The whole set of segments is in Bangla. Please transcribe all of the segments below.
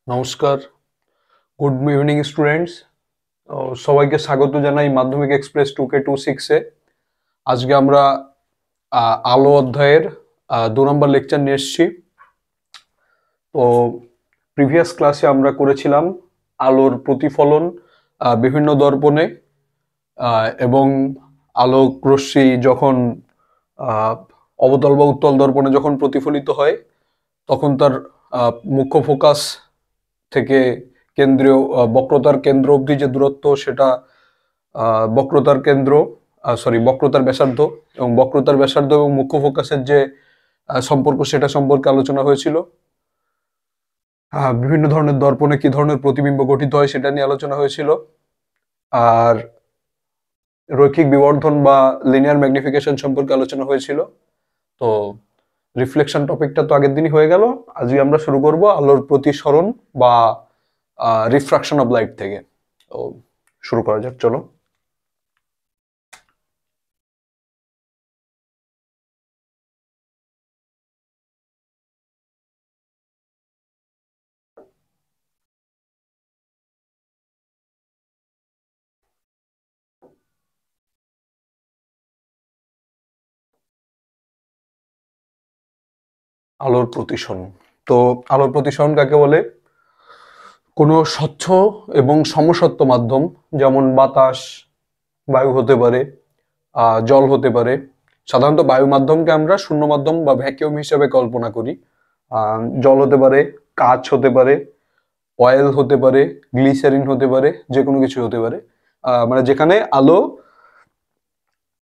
নমস্কার, গুড ইভিনিং স্টুডেন্টস। সবাইকে স্বাগত জানাই মাধ্যমিক এক্সপ্রেস 2K26-এ। আজকে আমরা আলো অধ্যায়ের 2 নম্বর লেকচার নিয়ে এসেছি। তো প্রিভিয়াস ক্লাসে আমরা করেছিলাম আলোর প্রতিফলন বিভিন্ন দর্পণে, এবং আলোক রশ্মি যখন আহ, অবতল বা উত্তল দর্পণে যখন প্রতিফলিত হয় তখন তার মুখ্য ফোকাস থেকে কেন্দ্রীয় বক্রতার কেন্দ্র অবধি যে দূরত্ব সেটা বক্রতার কেন্দ্র, বক্রতার ব্যাসার্ধ, এবং বক্রতার ব্যাসার্ধ এবং মুখ্য ফোকাসের যে সম্পর্ক সেটা সম্পর্কে আলোচনা হয়েছিল। বিভিন্ন ধরনের দর্পণে কি ধরনের প্রতিবিম্ব গঠিত হয় সেটা নিয়ে আলোচনা হয়েছিল। আর রৈখিক বিবর্ধন বা লিনিয়ার ম্যাগনিফিকেশন সম্পর্কে আলোচনা হয়েছিল। তো রিফ্লেকশন টপিকটা তো আগের দিনই হয়ে গেল। আজকে আমরা শুরু করব আলোর প্রতিসরণ বা রিফ্রাকশন অফ লাইট থেকে। তো শুরু করা যাক, চলো। আলোর প্রতিসরণ। তো আলোর প্রতিসরণ কাকে বলে? কোনো স্বচ্ছ এবং সমসত্ব মাধ্যম, যেমন বাতাস, বায়ু হতে পারে, জল হতে পারে। সাধারণত বায়ু মাধ্যমকে আমরা শূন্য মাধ্যম বা ভ্যাকিউম হিসেবে কল্পনা করি। জল হতে পারে, কাঁচ হতে পারে, অয়েল হতে পারে, গ্লিসারিন হতে পারে, যে কোনো কিছু হতে পারে। মানে যেখানে আলো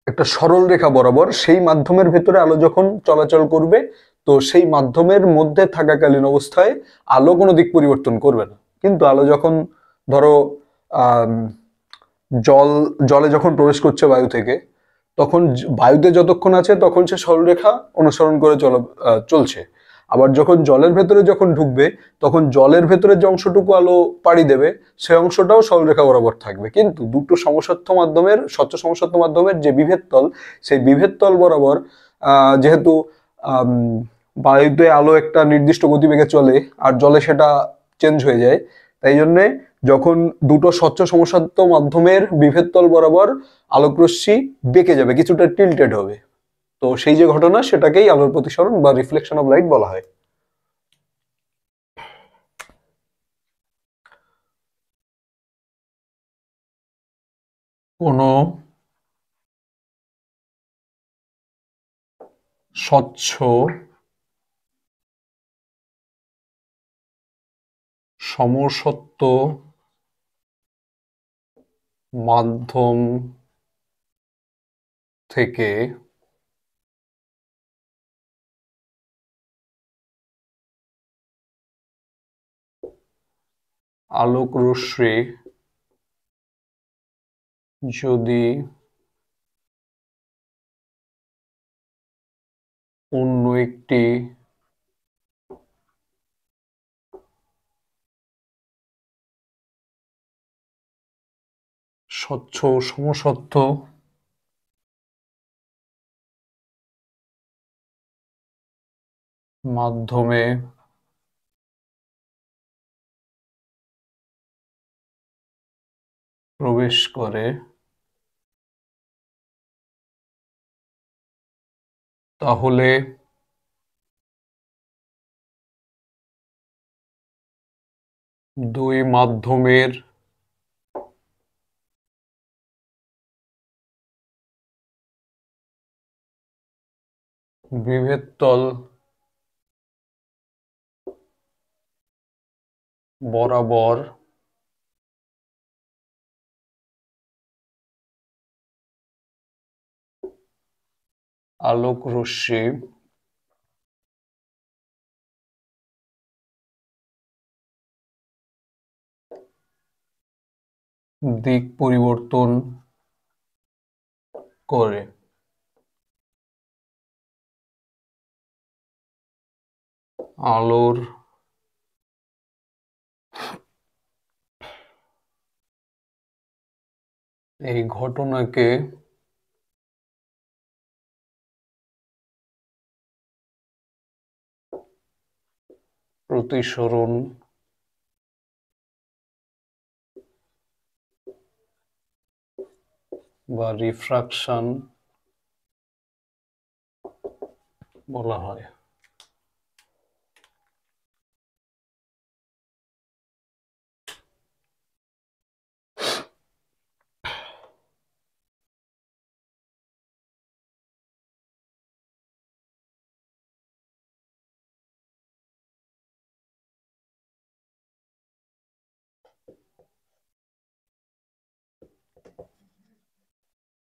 একটা সরল রেখা বরাবর, সেই মাধ্যমের ভেতরে আলো যখন চলাচল করবে, তো সেই মাধ্যমের মধ্যে থাকাকালীন অবস্থায় আলো কোনো দিক পরিবর্তন করবে না। কিন্তু আলো যখন, ধরো, আহ জল জলে যখন প্রবেশ করছে বায়ু থেকে, তখন বায়ুতে যতক্ষণ আছে তখন সে সরলরেখা অনুসরণ করে চলছে। আবার যখন জলের ভেতরে যখন ঢুকবে, তখন জলের ভেতরে যে অংশটুকু আলো পাড়ি দেবে সেই অংশটাও সরলরেখা বরাবর থাকবে। কিন্তু দুটো সমসত্ব মাধ্যমের, স্বচ্ছ সমসত্ব মাধ্যমের যে বিভেদ তল, সেই বিভেদ তল বরাবর যেহেতু আম, বায়ুতে আলো একটা নির্দিষ্ট গতিবেগে চলে আর জলে সেটা চেঞ্জ হয়ে যায়, তাই জন্যে যখন দুটো স্বচ্ছ সমসত্ব মাধ্যমের বিভেদ তল বরাবর আলোকরশ্মি বেঁকে যাবে, কিছুটা টিল্টেড হবে, তো সেই যে ঘটনা সেটাকেই আলোর প্রতিসরণ বা রিফ্লেকশন অফ লাইট বলা হয়। কোনো স্বচ্ছ সমসত্ব মাধ্যম থেকে আলোক রশ্মি যদি অন্য একটি স্বচ্ছ সমসত্ব মাধ্যমে প্রবেশ করে, তাহলে দুই মাধ্যমের বিভেদ তল বরাবর আলোক রশ্মি দিক পরিবর্তন করে। আলোর এই ঘটনাকে প্রতিসরণ বা রিফ্রাকশন বলা হয়।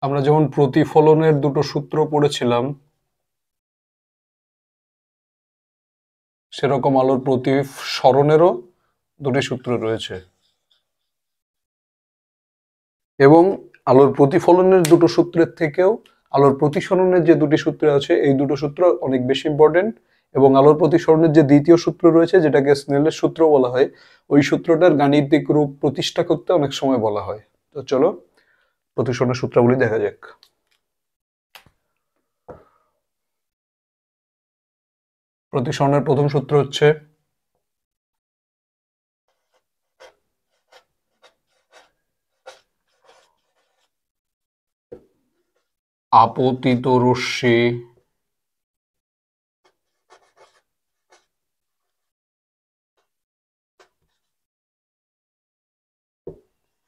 আমরা যেমন প্রতিফলনের দুটো সূত্র পড়েছিলাম, সেরকম আলোর প্রতিসরণেরও দুটি সূত্র রয়েছে, এবং আলোর প্রতিফলনের দুটো সূত্রের থেকেও আলোর প্রতিসরণের যে দুটি সূত্র আছে এই দুটো সূত্র অনেক বেশি ইম্পর্টেন্ট। এবং আলোর প্রতিসরণের যে দ্বিতীয় সূত্র রয়েছে, যেটাকে স্নেলের সূত্র বলা হয়, ওই সূত্রটার গাণিতিক রূপ প্রতিষ্ঠা করতে অনেক সময় বলা হয়। তো চলো প্রতিসরণের সূত্রগুলি দেখা যাক। প্রতিসরণের প্রথম সূত্র হচ্ছে আপতিত রশ্মি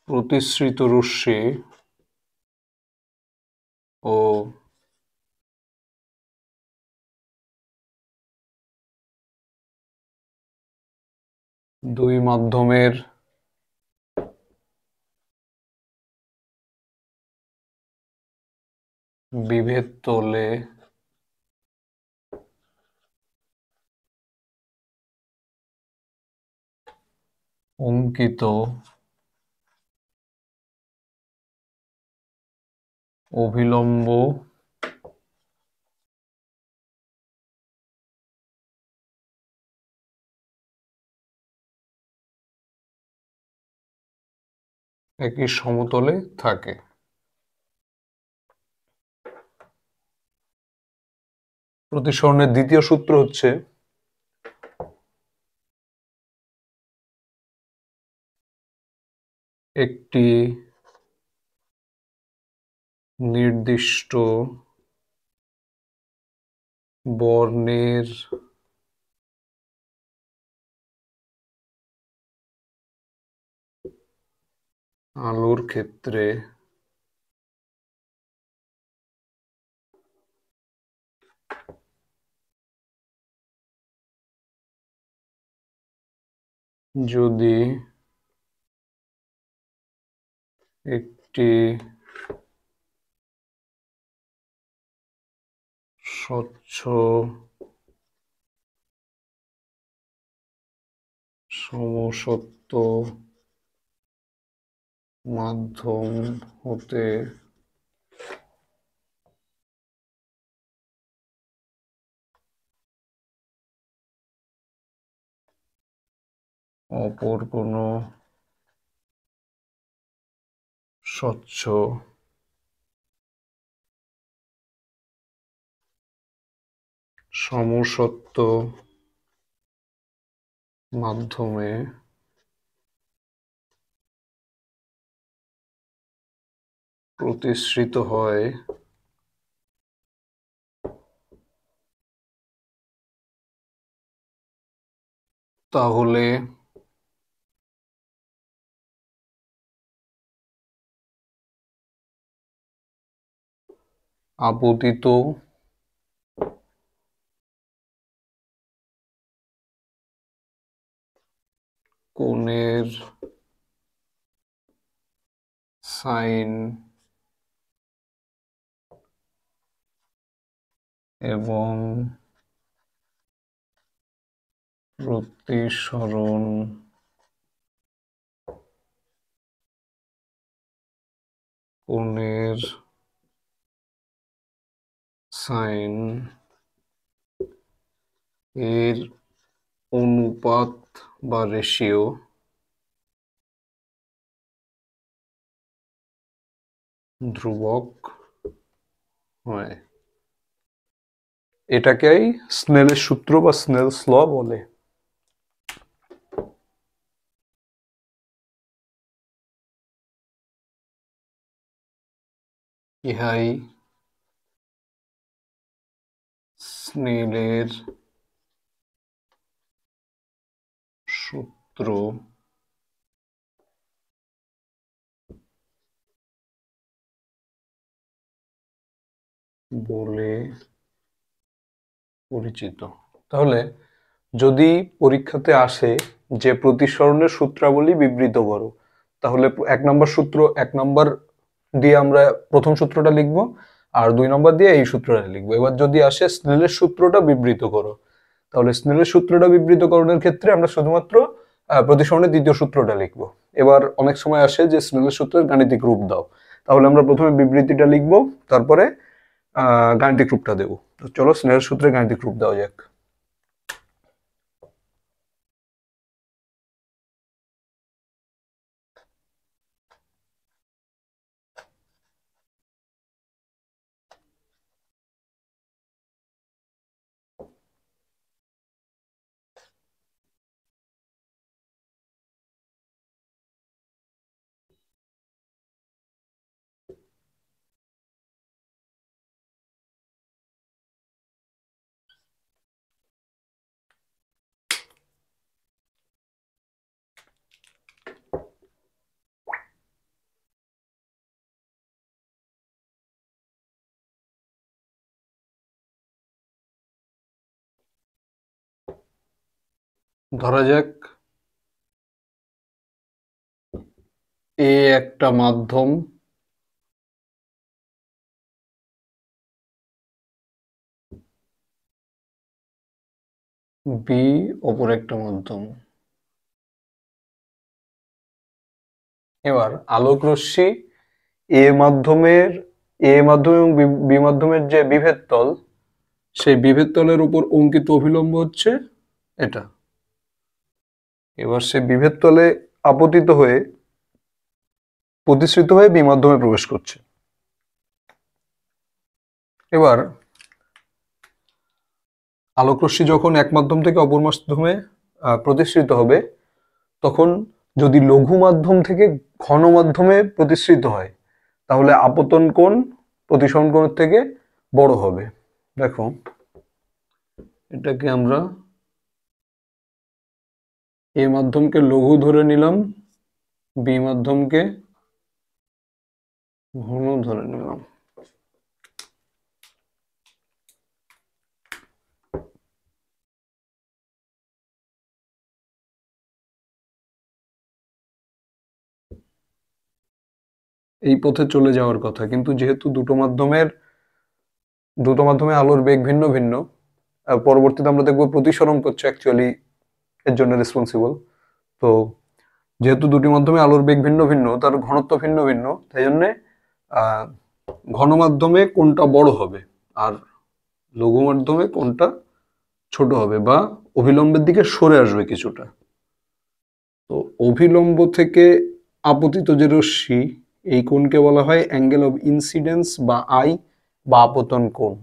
প্রতিসৃত রশ্মি ও দুই মাধ্যমের বিভেদ তলে অঙ্কিত অভিলম্ব একই সমতলে থাকে। প্রতিসরণের দ্বিতীয় সূত্র হচ্ছে একটি নির্দিষ্ট বর্ণের আলোর ক্ষেত্রে যদি একটি স্বচ্ছ সমসত্ব মাধ্যম হতে অপর কোনো স্বচ্ছ সমসত্ব মাধ্যমে প্রতিসৃত হয় তাহলে আপতিত কোণের সাইন এবং প্রতিসরণ কোণের সাইন এর অনুপাত বা রেশিও ধ্রুবক হয়। এটাকেই স্নেলের সূত্র বা স্নেলস ল বলে। ইহাই স্নেলের সূত্র বলে পরিচিত। তাহলে যদি পরীক্ষাতে আসে যে প্রতিসরণের সূত্রাবলী বিবৃত করো, তাহলে 1 নম্বর দিয়ে আমরা প্রথম সূত্রটা লিখবো, আর 2 নম্বর দিয়ে এই সূত্রটা লিখবো। এবার যদি আসে স্নেলের সূত্রটা বিবৃত করো, তাহলে স্নেলের সূত্রটা বিবৃতকরণের ক্ষেত্রে আমরা শুধুমাত্র প্রতিসরণের দ্বিতীয় সূত্রটা লিখবো। এবার অনেক সময় আসে যে স্নেলের সূত্রের গাণিতিক রূপ দাও, তাহলে আমরা প্রথমে বিবৃতিটা লিখবো, তারপরে গাণিতিক রূপটা দেবো। তো চলো স্নেলের সূত্রে গাণিতিক রূপ দেওয়া যাক। ধরা যাক এ একটা মাধ্যম, বি অপর একটা মাধ্যম। এবার আলোক রশ্মি এ মাধ্যম এবং বি মাধ্যমের যে বিভেদ তল, সেই বিভেদ তলের উপর অঙ্কিত অভিলম্ব হচ্ছে এটা। এবার সে বিভেদ তলে আপতিত হয়ে প্রতিসৃত হয়ে বি মাধ্যমে প্রবেশ করছে। এবার আলোক রশ্মি যখন এক মাধ্যম থেকে অপর মাধ্যমে প্রতিসৃত হবে, তখন যদি লঘু মাধ্যম থেকে ঘন মাধ্যমে প্রতিসৃত হয়, তাহলে আপতন কোণ প্রতিসরণ কোণের থেকে বড় হবে। দেখো এটাকে আমরা এ মাধ্যমকে লঘু ধরে নিলাম, বি মাধ্যমকে ঘন ধরে নিলাম। এই পথে চলে যাওয়ার কথা, কিন্তু যেহেতু দুটো মাধ্যমে আলোর বেগ ভিন্ন ভিন্ন, পরবর্তীতে আমরা দেখবো প্রতিসরণ করছে অ্যাকচুয়ালি এর জন্য রেসপন্সিবল। তো যেহেতু দুটি মাধ্যমে আলোর বেগ ভিন্ন ভিন্ন, তার ঘনত্ব ভিন্ন ভিন্ন, তাই জন্যে ঘন মাধ্যমে কোনটা বড় হবে আর লঘু মাধ্যমে কোনটা ছোট হবে, বা অভিলম্বের দিকে সরে আসবে কিছুটা। তো অভিলম্ব থেকে আপতিত যে রশ্মি, এই কোণকে বলা হয় অ্যাঙ্গেল অফ ইনসিডেন্স বা আই, বা আপতন কোণ।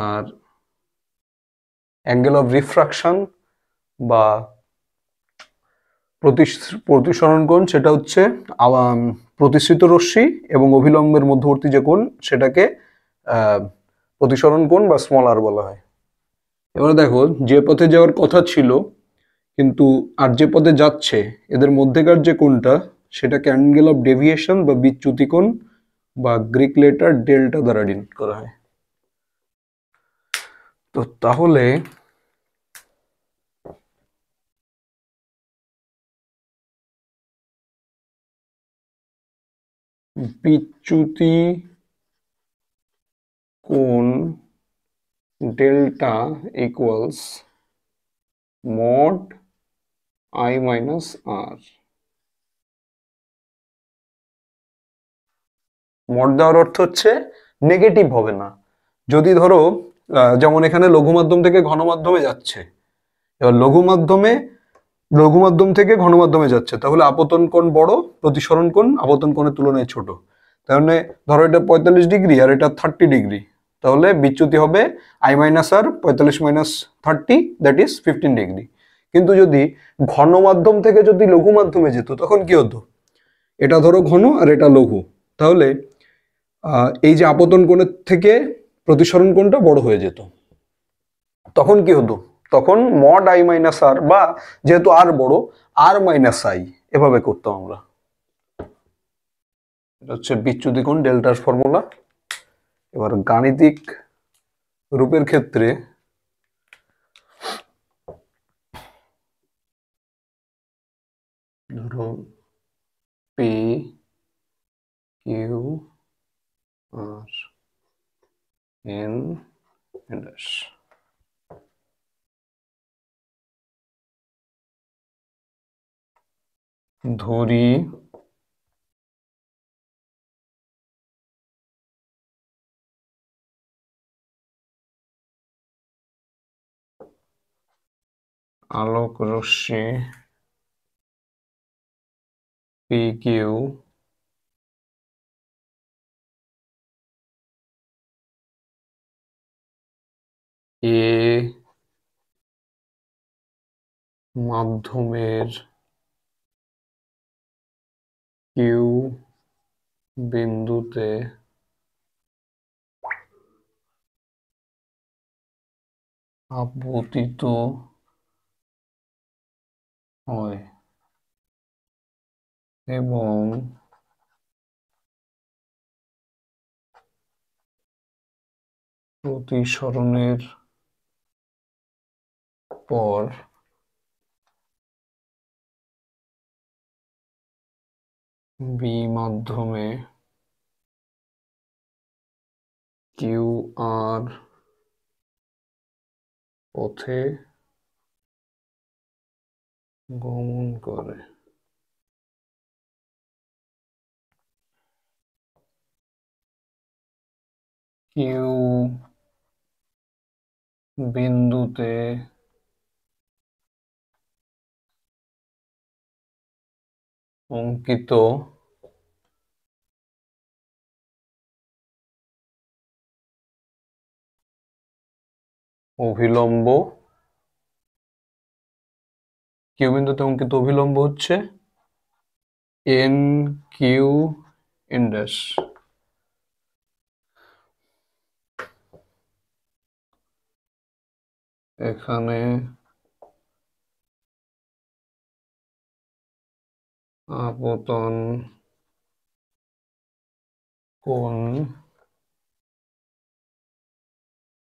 আর অ্যাঙ্গেল অফ রিফ্রাকশন বা প্রতিসরণ কোণ, সেটা হচ্ছে প্রতিসৃত রশ্মি এবং অভিলম্বের মধ্যবর্তী যে কোণ, সেটাকে প্রতিসরণ কোণ বা স্মল আর বলা হয়। এবারে দেখো, যে পথে যাওয়ার কথা ছিল কিন্তু আর যে পথে যাচ্ছে, এদের মধ্যেকার যে কোণটা, সেটাকে অ্যাঙ্গেল অফ ডেভিয়েশন বা বিচ্যুতি কোণ বা গ্রিক লেটার ডেল্টা দ্বারা ডিনোট করা হয়। তো তাহলে বিচ্যুতি কোণ ডেল্টা equals mod I minus R. Mod দেওয়ার অর্থ হচ্ছে নেগেটিভ হবে না। যদি ধরো যেমন এখানে লঘু মাধ্যম থেকে ঘন মাধ্যমে যাচ্ছে, এবার লঘু মাধ্যম থেকে ঘন মাধ্যমে যাচ্ছে, তাহলে আপতন কোণ বড়, প্রতিসরণ কোণ আপতন কোণের তুলনায় ছোট। তাহলে ধরো এটা 45 ডিগ্রি আর এটা 30 ডিগ্রি, তাহলে বিচ্যুতি হবে I minus R 45 minus 30, that is 15 degree. কিন্তু যদি ঘন মাধ্যম থেকে যদি লঘু মাধ্যমে যেত, তখন কি হতো? এটা ধরো ঘন আর এটা লঘু, তাহলে এই যে আপতন কোণের থেকে প্রতিসরণ কোণটা বড় হয়ে যেত। তখন কি হতো, তখন মড আই মাইনাস আর, বা যেহেতু আর বড়, আর মাইনাস আই, এভাবে করতাম আমরা। এটা হচ্ছে বিচ্যুতি কোণ ডেল্টার ফর্মুলা। এবার গাণিতিক রূপের ক্ষেত্রে ধরো P Q R N dash, ধরি আলোক রশ্মি পি কিউ এ মাধ্যমের কিউ বিন্দুতে আপতিত হয় এবং প্রতিসরণের পর বি মাধ্যমে কিউ আর পথে গমন করে। কিউ বিন্দুতে অঙ্কিত অভিলম্ব, কিউ বিন্দুতে অঙ্কিত অভিলম্ব হচ্ছে এন কিউ এন ড্যাশ। এখানে আপতন কোণ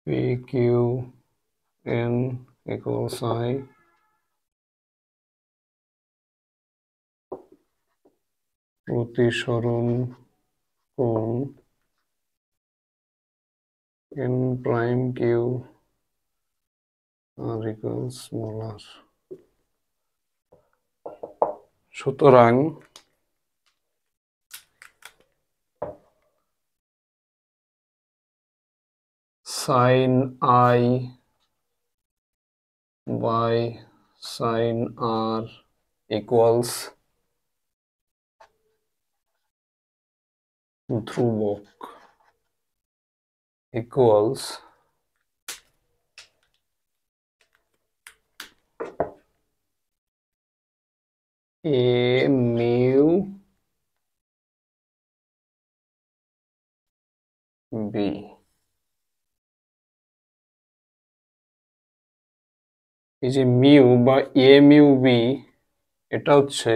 P Q N equals I, প্রতিসরণ কোণ N prime Q R equals small R. সুতরাং sine I by sine R equals ধ্রুবক ইকুয়ালস এ মিউ বি। এই যে মিউ বা এ মিউ বি, এটা হচ্ছে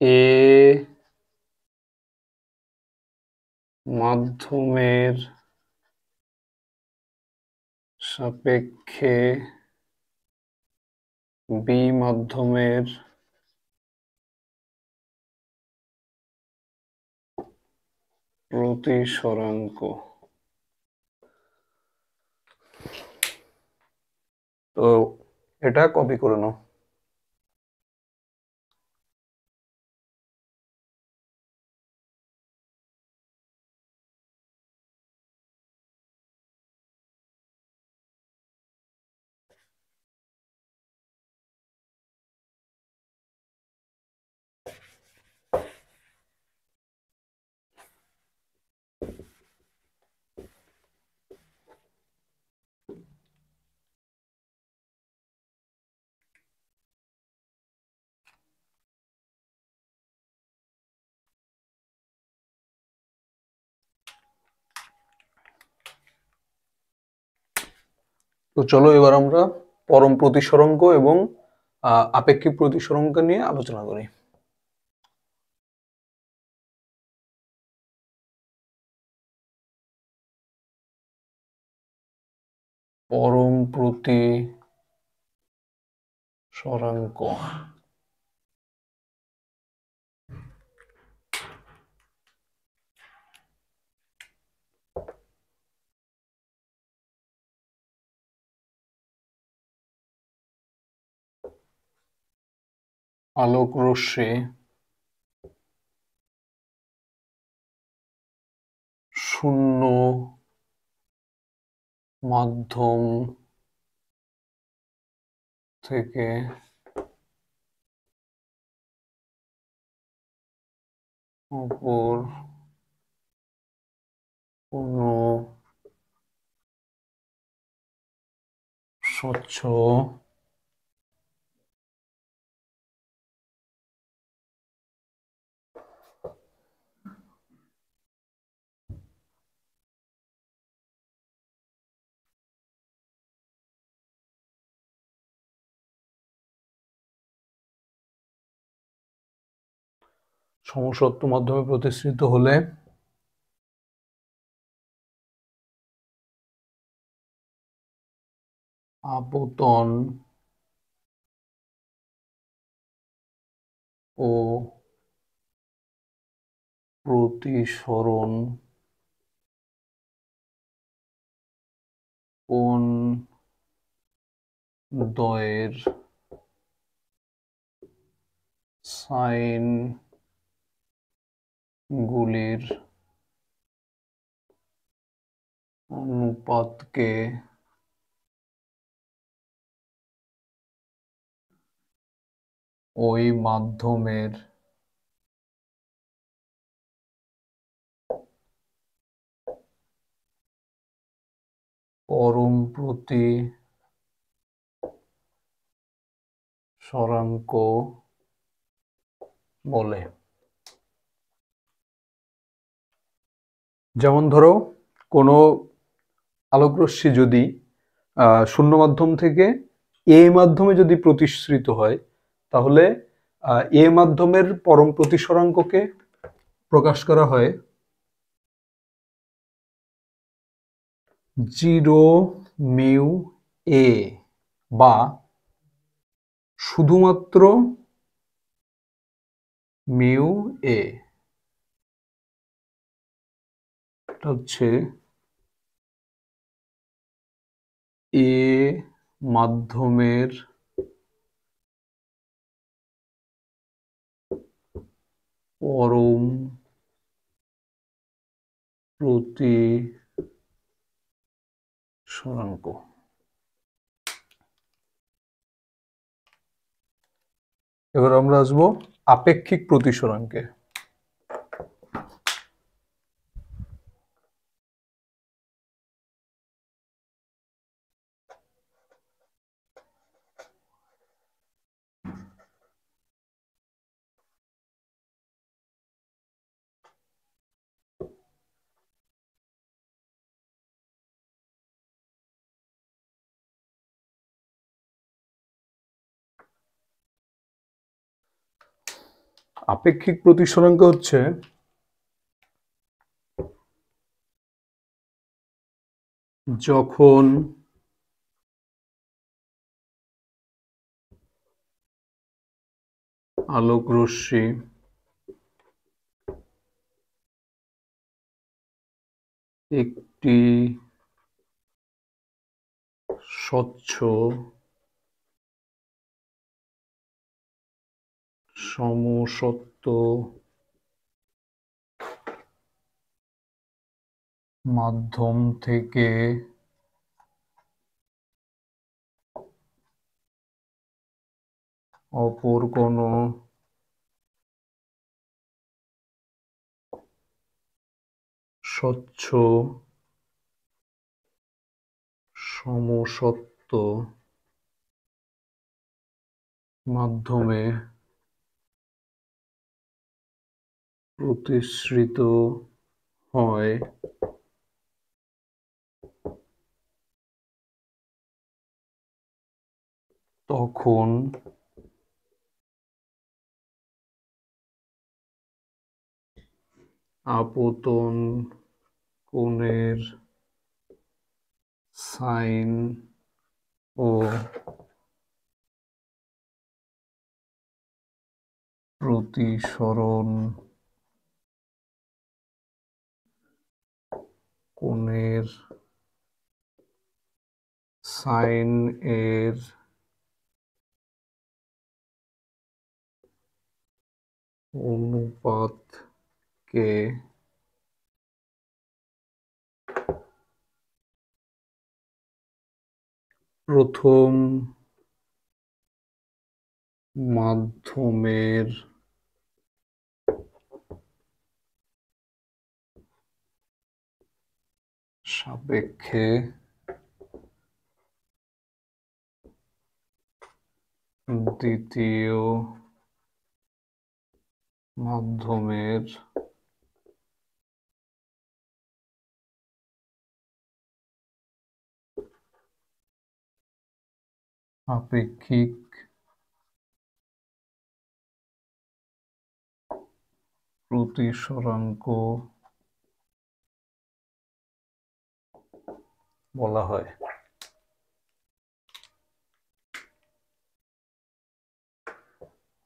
এ মাধ্যমের সাপেক্ষে বি মাধ্যমের প্রতিসরাঙ্ক। তো এটা কপি করে নাও। তো চলো এবার আমরা পরম প্রতিসরাঙ্ক এবং আপেক্ষিক প্রতিসরাঙ্ক নিয়ে আলোচনা করি। পরম প্রতিসরাঙ্ক আলোক রশ্মি শূন্য মাধ্যম থেকে অপর কোনো স্বচ্ছ সমসত্ব মাধ্যমে প্রতিষ্ঠিত হলে আপতন ও প্রতিসরণ কোণ দ্বয়ের সাইন গুলির অনুপাতকে ওই মাধ্যমের পরম প্রতিসরাঙ্ক বলে। যেমন ধরো কোনো আলোকরশ্মি যদি শূন্য মাধ্যম থেকে এ মাধ্যমে যদি প্রতিসৃত হয়, তাহলে এ মাধ্যমের পরম প্রতিসরাঙ্ককে প্রকাশ করা হয় 0 মিউ এ, বা শুধুমাত্র মিউ এ। এটা হচ্ছে এ মাধ্যমের পরম প্রতিসরাঙ্ক। এবার আমরা আসবো আপেক্ষিক প্রতিসরাঙ্কে। আপেক্ষিক প্রতিসরাঙ্ক হচ্ছে যখন আলোক রশ্মি একটি স্বচ্ছ সমসত্ব মাধ্যম থেকে অপর কোনো স্বচ্ছ সমসত্ব মাধ্যমে প্রতিসৃত হয় তখন আপতন কোণের সাইন ও প্রতিসরণ কোণের সাইন এর অনুপাতকে প্রথম মাধ্যমের সাপেক্ষে দ্বিতীয় মাধ্যমের আপেক্ষিক প্রতিসরাঙ্ক বলা হয়।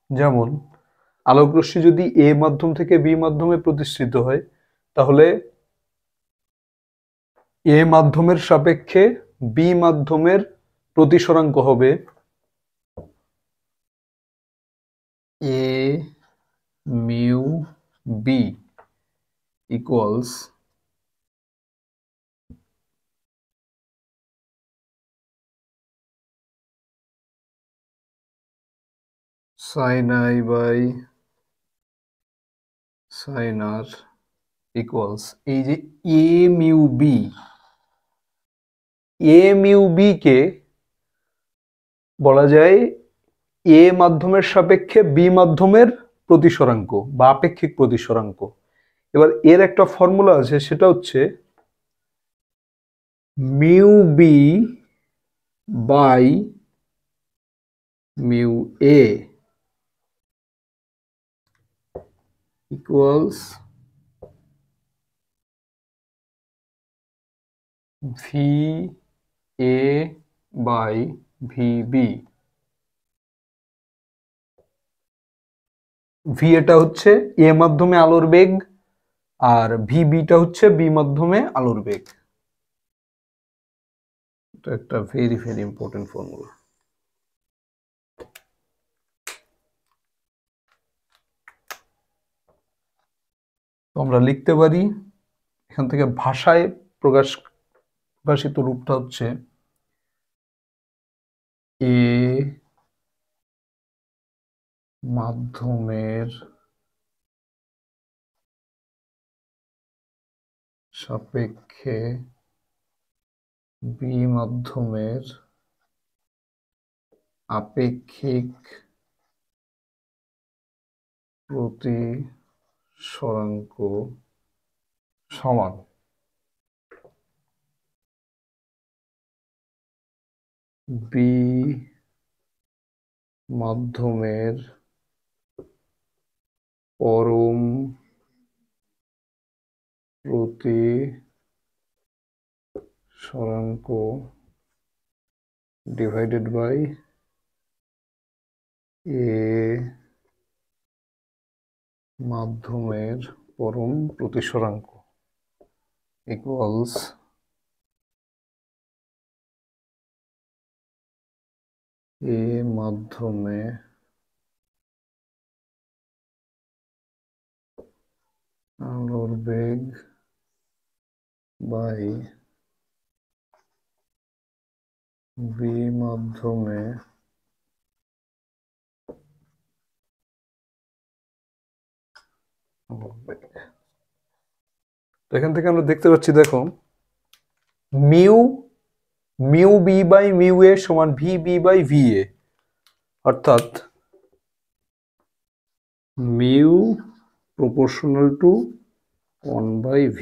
যেমন আলোকরশ্মি যদি এ মাধ্যম থেকে বি মাধ্যমে প্রতিসৃত হয়, তাহলে এ মাধ্যমের সাপেক্ষে বি মাধ্যমের প্রতিসরাঙ্ক হবে A mu B equals sin I by sin R equals এই যে এ মিউ বি কে বলা যায় এ মাধ্যমের সাপেক্ষে বি মাধ্যমের প্রতিসরাঙ্ক বা আপেক্ষিক প্রতিসরাঙ্ক। এবার এর একটা ফর্মুলা আছে, সেটা হচ্ছে mu B by mu A equals V A by V B. V এটা হচ্ছে এ মাধ্যমে আলোর বেগ, আর ভি বিটা হচ্ছে বি মাধ্যমে আলোর বেগ। এটা একটা ভেরি ভেরি ইম্পর্টেন্ট ফর্মুলা। তো আমরা লিখতে পারি, এখান থেকে ভাষায় প্রকাশিত রূপটা হচ্ছে এ মাধ্যমের সাপেক্ষে বি মাধ্যমের আপেক্ষিক প্রতিসরাঙ্ক সমান বি মাধ্যমের পরম প্রতিসরাঙ্ক ডিভাইডেড বাই এ মাধ্যমের পরম প্রতিসরাঙ্ক ইকুয়ালস এ মাধ্যমে আলোর বেগ বাই বি মাধ্যমে আলোর বেগ। তো এখান থেকে আমরা দেখতে পাচ্ছি, দেখো mu B by mu A সমান V B by V A, অর্থাৎ মিউ প্রপোর্শনাল টু 1/v।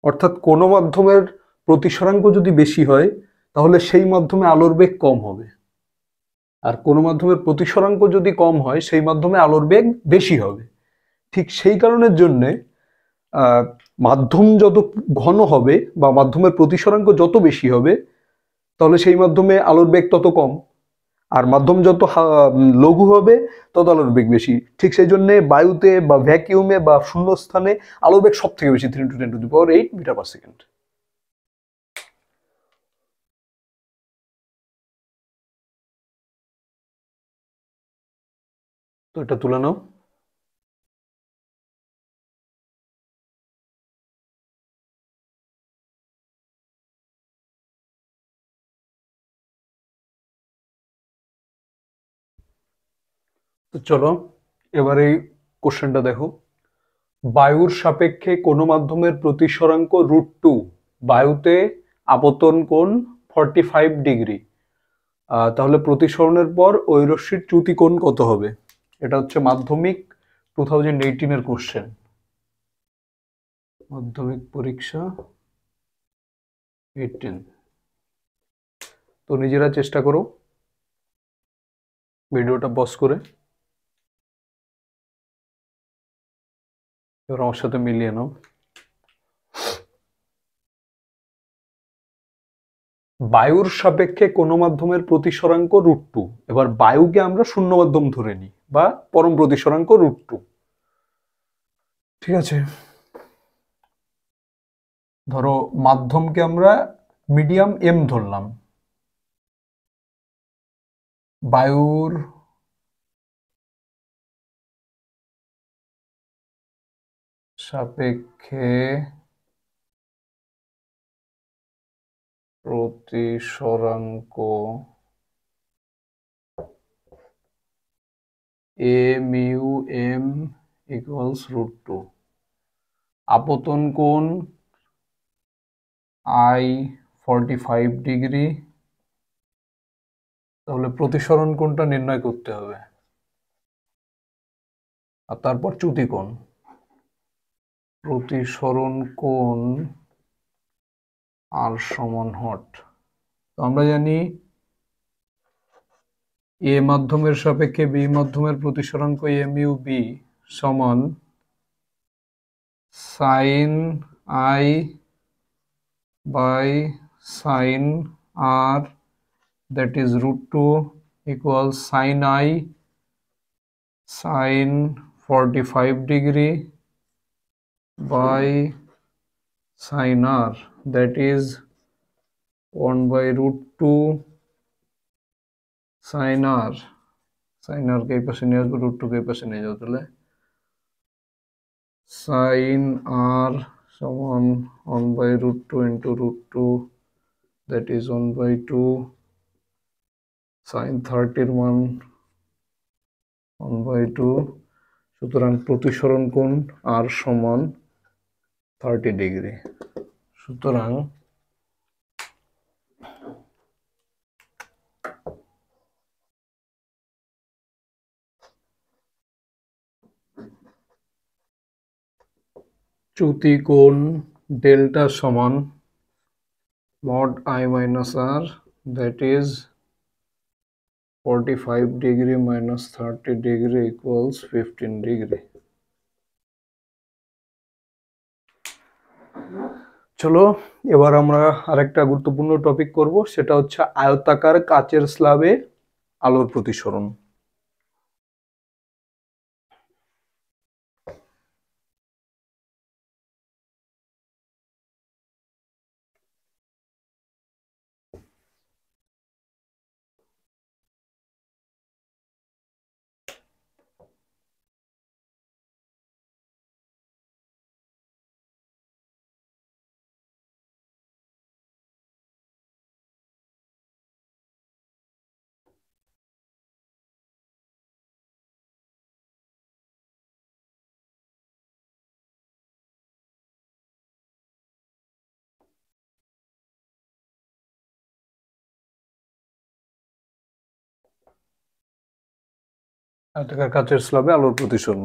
অর্থাৎ কোনো মাধ্যমের প্রতিসরাঙ্ক যদি বেশি হয়, তাহলে সেই মাধ্যমে আলোর বেগ কম হবে। আর কোনো মাধ্যমের প্রতিসরাঙ্ক যদি কম হয় সেই মাধ্যমে আলোর বেগ বেশি হবে। ঠিক সেই কারণের জন্যে মাধ্যম যত ঘন হবে বা মাধ্যমের প্রতিসরাঙ্ক যত বেশি হবে তাহলে সেই মাধ্যমে আলোর বেগ তত কম, আর মাধ্যম যত লঘু হবে তত আলোর বেগ বেশি। ঠিক সেই জন্য বায়ুতে বা ভ্যাকিউমে বা শূন্যস্থানে আলোর বেগ সব থেকে বেশি 3 × 10⁸ মিটার/সেকেন্ড। তো এটা তুলে নাও। তো চলো এবার এই কোশ্চেনটা দেখো। বায়ুর সাপেক্ষে কোনো মাধ্যমের প্রতিসরাঙ্ক √2, বায়ুতে আপতন কোণ 45°। তাহলে প্রতিসরণের পর ওই রশ্মির চ্যুতি কোণ কত হবে? এটা হচ্ছে মাধ্যমিক 2018 কোশ্চেন, মাধ্যমিক পরীক্ষা 18। তো নিজেরা চেষ্টা করো ভিডিওটা পজ করে, এবার আমার সাথে মিলিয়ে নাও। বায়ুর সাপেক্ষে কোনো মাধ্যমের প্রতিসরাঙ্ক √2। এবার বায়ুকে আমরা শূন্য মাধ্যম ধরে নিই বা পরম প্রতিসরাঙ্ক √2। ঠিক আছে, ধরো মাধ্যমকে আমরা মিডিয়াম এম ধরলাম। বায়ুর সাপেক্ষে প্রতিসরাঙ্ক এ মিউ এম ইকুয়ালস √2, আপতন কোণ I 45°। তাহলে প্রতিসরণ কোণটা নির্ণয় করতে হবে, আর তারপর চ্যুতি কোণ। প্রতিসরণ কোণ R সমান হট। তো আমরা জানি এ মাধ্যমের সাপেক্ষে বি মাধ্যমের প্রতিসরাঙ্ক এ মিউ বি সমান sin I by sin R, that is √2 equals sin I sin 45° by sin R, that is 1/√2 sin R। sin R কে এই পাশে নিয়ে আসবো, √2 কে এই পাশে নিয়ে যাও, তাহলে sin R সমান 1/√2 into √2, that is 1/2 sin 30 এর মান 1/2। সুতরাং প্রতিসরণ কোণ R সমান 30°। সুতরাং চ্যুতি কোণ ডেল্টা সমান mod I minus R, that is 45° minus 30° equals 15°। চলো এবার আমরা আরেকটা গুরুত্বপূর্ণ টপিক করব, সেটা হচ্ছে আয়তাকার কাচের স্ল্যাবে আলোর প্রতিসরণ। আয়তাকার কাচের স্ল্যাবে আলোর প্রতিসরণ।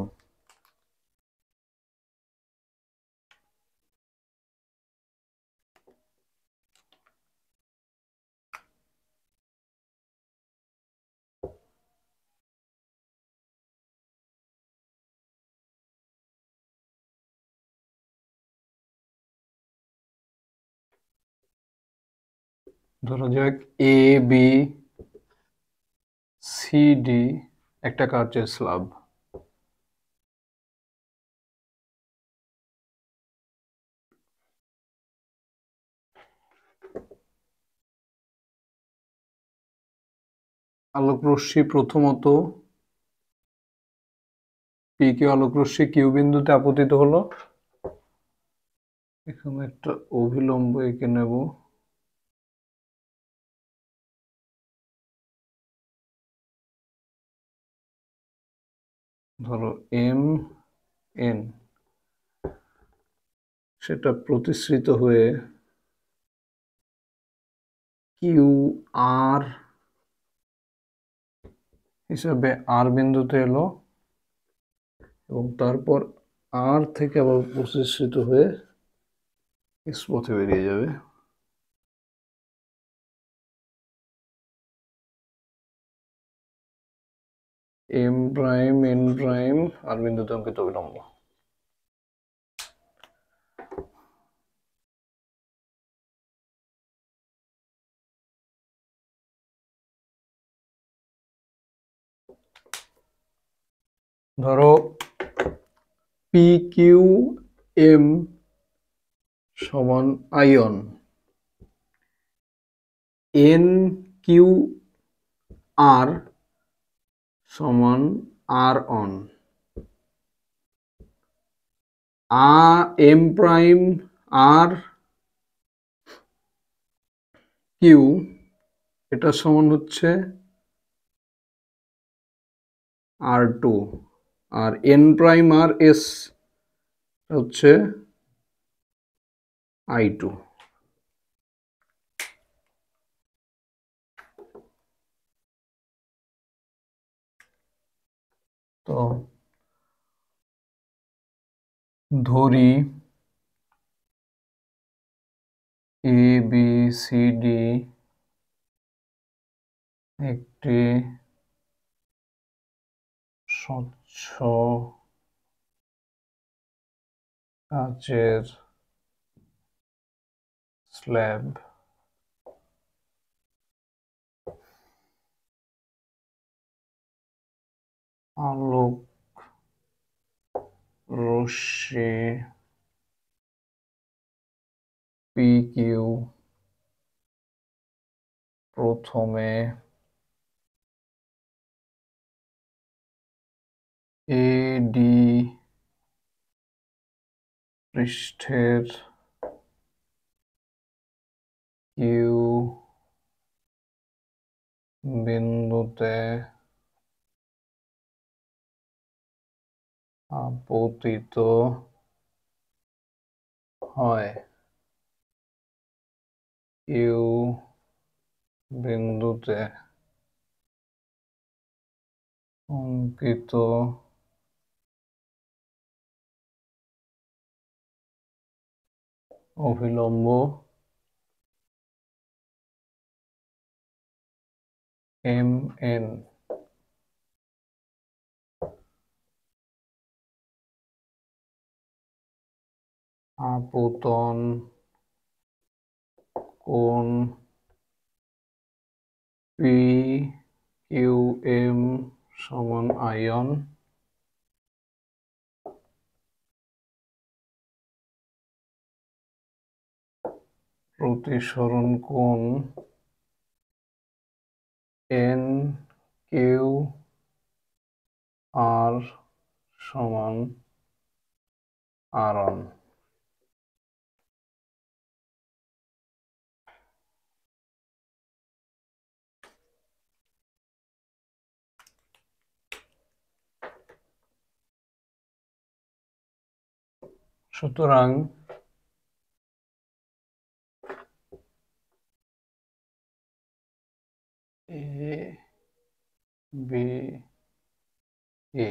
ধরা যাক এ বি সি ডি একটা কাচের স্ল্যাব। আলোকরশ্মি প্রথমত পি কিউ আলোকরশ্মি কিউ বিন্দুতে আপতিত হলো। এখানে একটা অভিলম্ব এঁকে নেব। ধরো এম এন, সেটা প্রতিসৃত হয়ে কিউ আর হিসাবে আর বিন্দুতে এলো এবং তারপর আর থেকে আবার প্রতিসৃত হয়ে এস পথে বেরিয়ে যাবে। M prime N prime R বিন্দুতে অঙ্কিত অবিলম্ব। ধরো পি কিউ এম সমান আয়ন, এন কিউ আর সমান আর অন, এম প্রাইম আর কিউ এটা সমান হচ্ছে আর টু, আর এন প্রাইম আর এস হচ্ছে আই টু। তো ধরি এ বি সি ডি একটি স্বচ্ছ কাচের স্ল্যাব। আলোক রশ্মি পি কিউ প্রথমে এ ডি পৃষ্ঠের কিউ বিন্দুতে আপতিত হয়। কিউ বিন্দুতে অঙ্কিত অভিলম্ব এম এন আপতন কোণ পি কিউ এম সমান আয়ন, প্রতিসরণ কোণ এন কিউ আর সমান আর অন। সুতরাং এ বি এ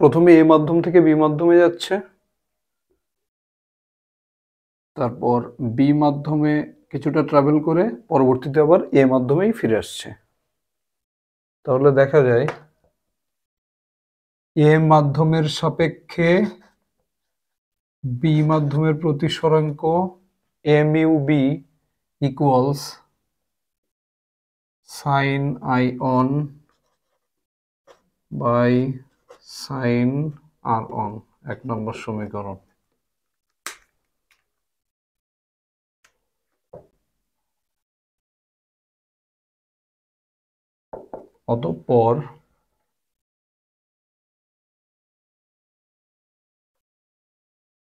প্রথমে এ মাধ্যম থেকে বি মাধ্যমে যাচ্ছে, তারপর বি মাধ্যমে কিছুটা ট্রাভেল করে পরবর্তীতে আবার এ মাধ্যমেই ফিরে আসছে। তাহলে দেখা যায় এ মাধ্যমের সাপেক্ষে বি মাধ্যমের প্রতিসরাঙ্ক M U B equals sine I one by sine R one, 1 নম্বর সমীকরণ। অতঃপর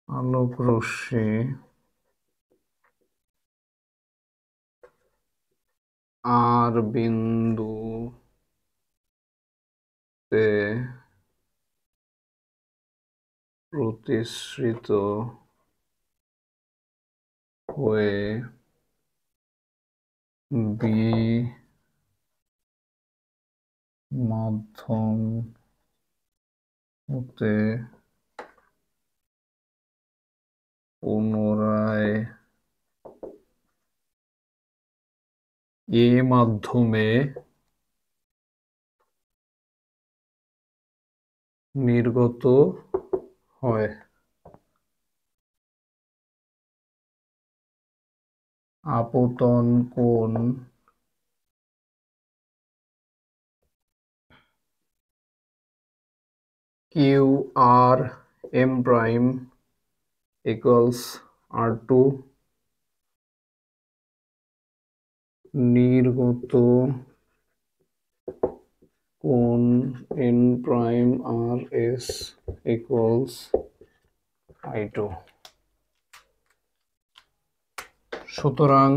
আলোক রশ্মি আর বিন্দুতে প্রতিসৃত হয়ে বি মাধ্যম হতে পুনরায় এ মাধ্যমে নির্গত হয়। আপতন কোণ Q R M prime equals R2, নির্গত কোণ N prime R S equals I2। সুতরাং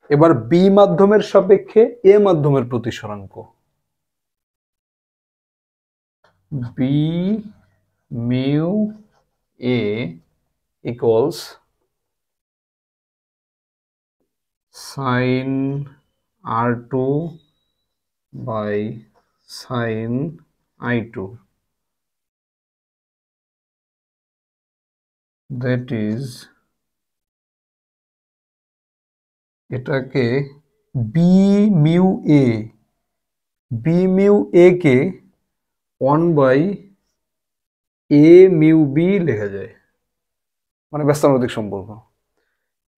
এবার বি মাধ্যমের সাপেক্ষে এ মাধ্যমের প্রতিসরাঙ্ক B mu A equals sine R2 by sine I2, that is, এটাকে B mu A, B mu A কে 1/a মিউ বি লেখা যায়, মানে ব্যস্তানুপাতিক সম্পর্ক।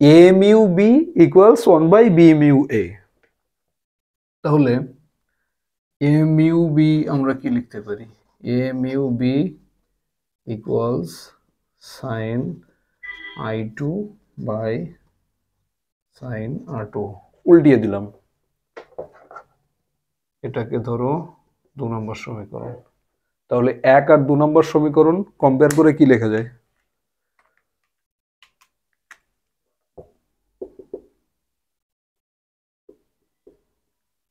A mu B equals 1/b mu A. তাহলে এ মিউ বি আমরা কি লিখতে পারি? A mu B equals sine I2 by sine R2। উল্টিয়ে দিলাম, এটাকে ধরো 2 নম্বর সমীকরণ। তাহলে 1 আর 2 নম্বর সমীকরণ কম্পেয়ার করে কি লেখা যায়?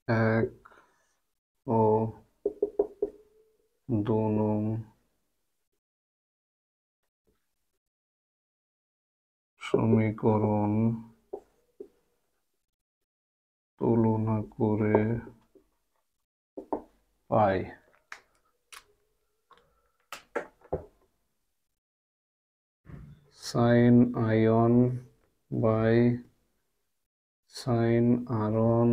1 ও 2 নং সমীকরণ তুলনা করে পাই সাইন আয়ন বাই সাইন আরন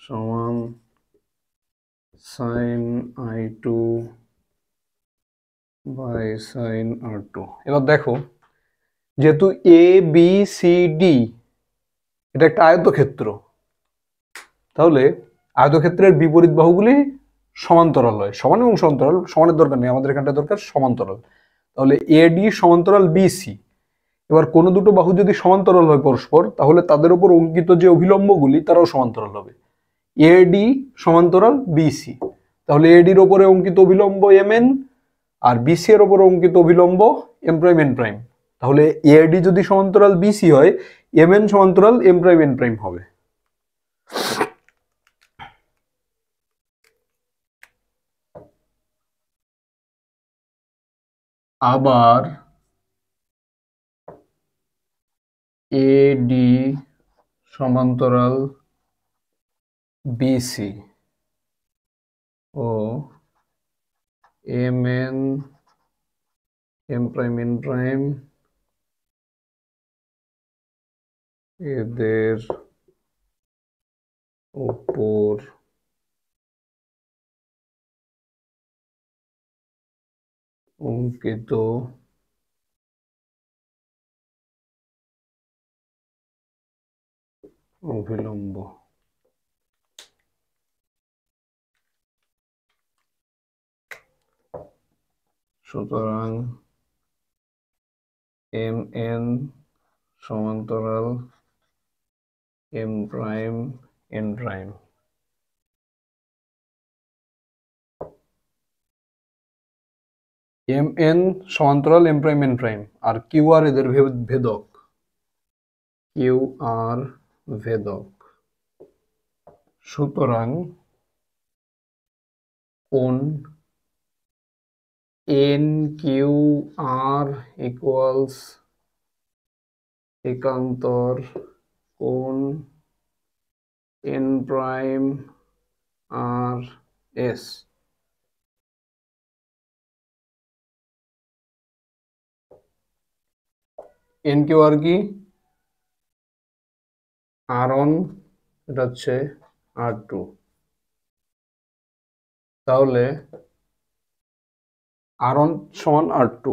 সমান sign I2 by sine R2। এবার দেখো, যেহেতু এ বি সি ডি এটা একটা আয়তক্ষেত্র, তাহলে আয়তক্ষেত্রের বিপরীত বাহুগুলি সমান্তরাল হয়। সমান এবং সমান্তরাল, সমানের দরকার নেই, আমাদের এখানটা দরকার সমান্তরাল। তাহলে এডি সমান্তরাল বিসি। এবার কোনো দুটো বাহু যদি সমান্তরাল হয় পরস্পর, তাহলে তাদের উপর অঙ্কিত যে অভিলম্বগুলি তারাও সমান্তরাল হবে। এডি সমান্তরাল বিসি, তাহলে এডির ওপরে অঙ্কিত অভিলম্ব এম এন আর বিসি এর ওপরে অঙ্কিত অভিলম্ব এম প্রাইম এন প্রাইম। তাহলে এডি যদি সমান্তরাল বিসি হয়, এম এন সমান্তরাল এম প্রাইম এন প্রাইম হবে। আবার এডি সমান্তরাল বিসি ও M N M prime N prime এদের উপর অঙ্কিত অভিলম্ব। সুতরাং এম এন সমান্তরাল M prime N prime. M N সমান্তরাল এম প্রাইম এন প্রাইম, আর কিউ আর এদের ভেদক, কিউ আর ভেদক। সুতরাং কোণ এন কিউ আর ইকুয়ালস একান্তর কোণ N prime R S. N Q R কি? আর1, এটা হচ্ছে আর2। তাহলে আর1 সমান আর2,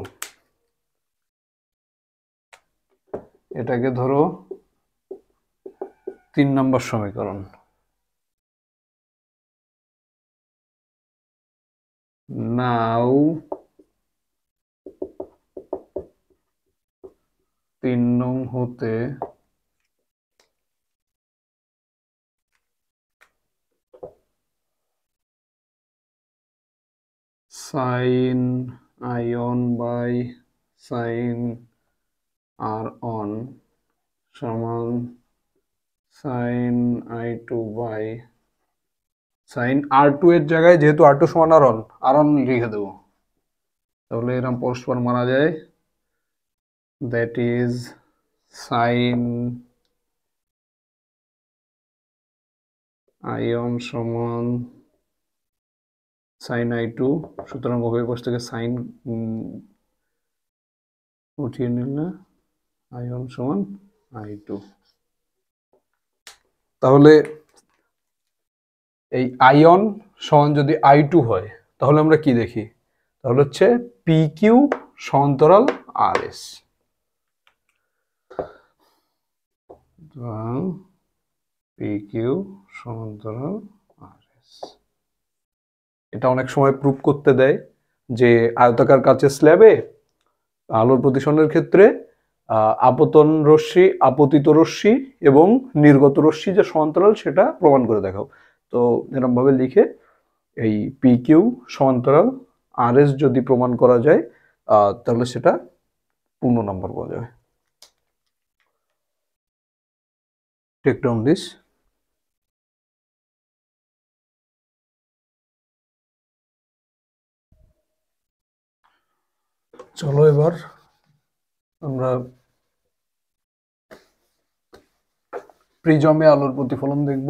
এটাকে ধরো 3 নম্বর সমীকরণ। নাও 3 নং হতে সাইন আই1 বাই সাইন আর1 সমান সাইন আই2 বাই সাইন আর2 এর জায়গায় যেহেতু আর2 সমান আর1 লিখে দেবো, তাহলে এরকম পরস্পর মারা যায়। দ্যাট ইজ সাইন আই1 সমান সাইন আই2। সুতরাং উভয় পাশ থেকে সাইন উঠিয়ে নিলে আই1 সমান আই2। তাহলে এই আই1 সমান যদি আই2 হয় তাহলে আমরা কি দেখি? তাহলে হচ্ছে পি কিউ সমান্তরাল আর এস। পি কিউ সমান্তরাল আর এস, এটা অনেক সময় প্রুফ করতে দেয় যে আয়তাকার কাচের স্ল্যাবে আলোর প্রতিসরণের ক্ষেত্রে আপতন রশ্মি, আপতিত রশ্মি এবং নির্গত রশ্মি যে সমান্তরাল সেটা প্রমাণ করে দেখাও। তো এরকম ভাবে লিখে এই পি কিউ সমান্তরাল আর এস যদি প্রমাণ করা যায় তাহলে সেটা পূর্ণ নাম্বার পাওয়া যাবে। Take down this. চলো এবার আমরা প্রিজমে আলোর প্রতিফলন দেখব।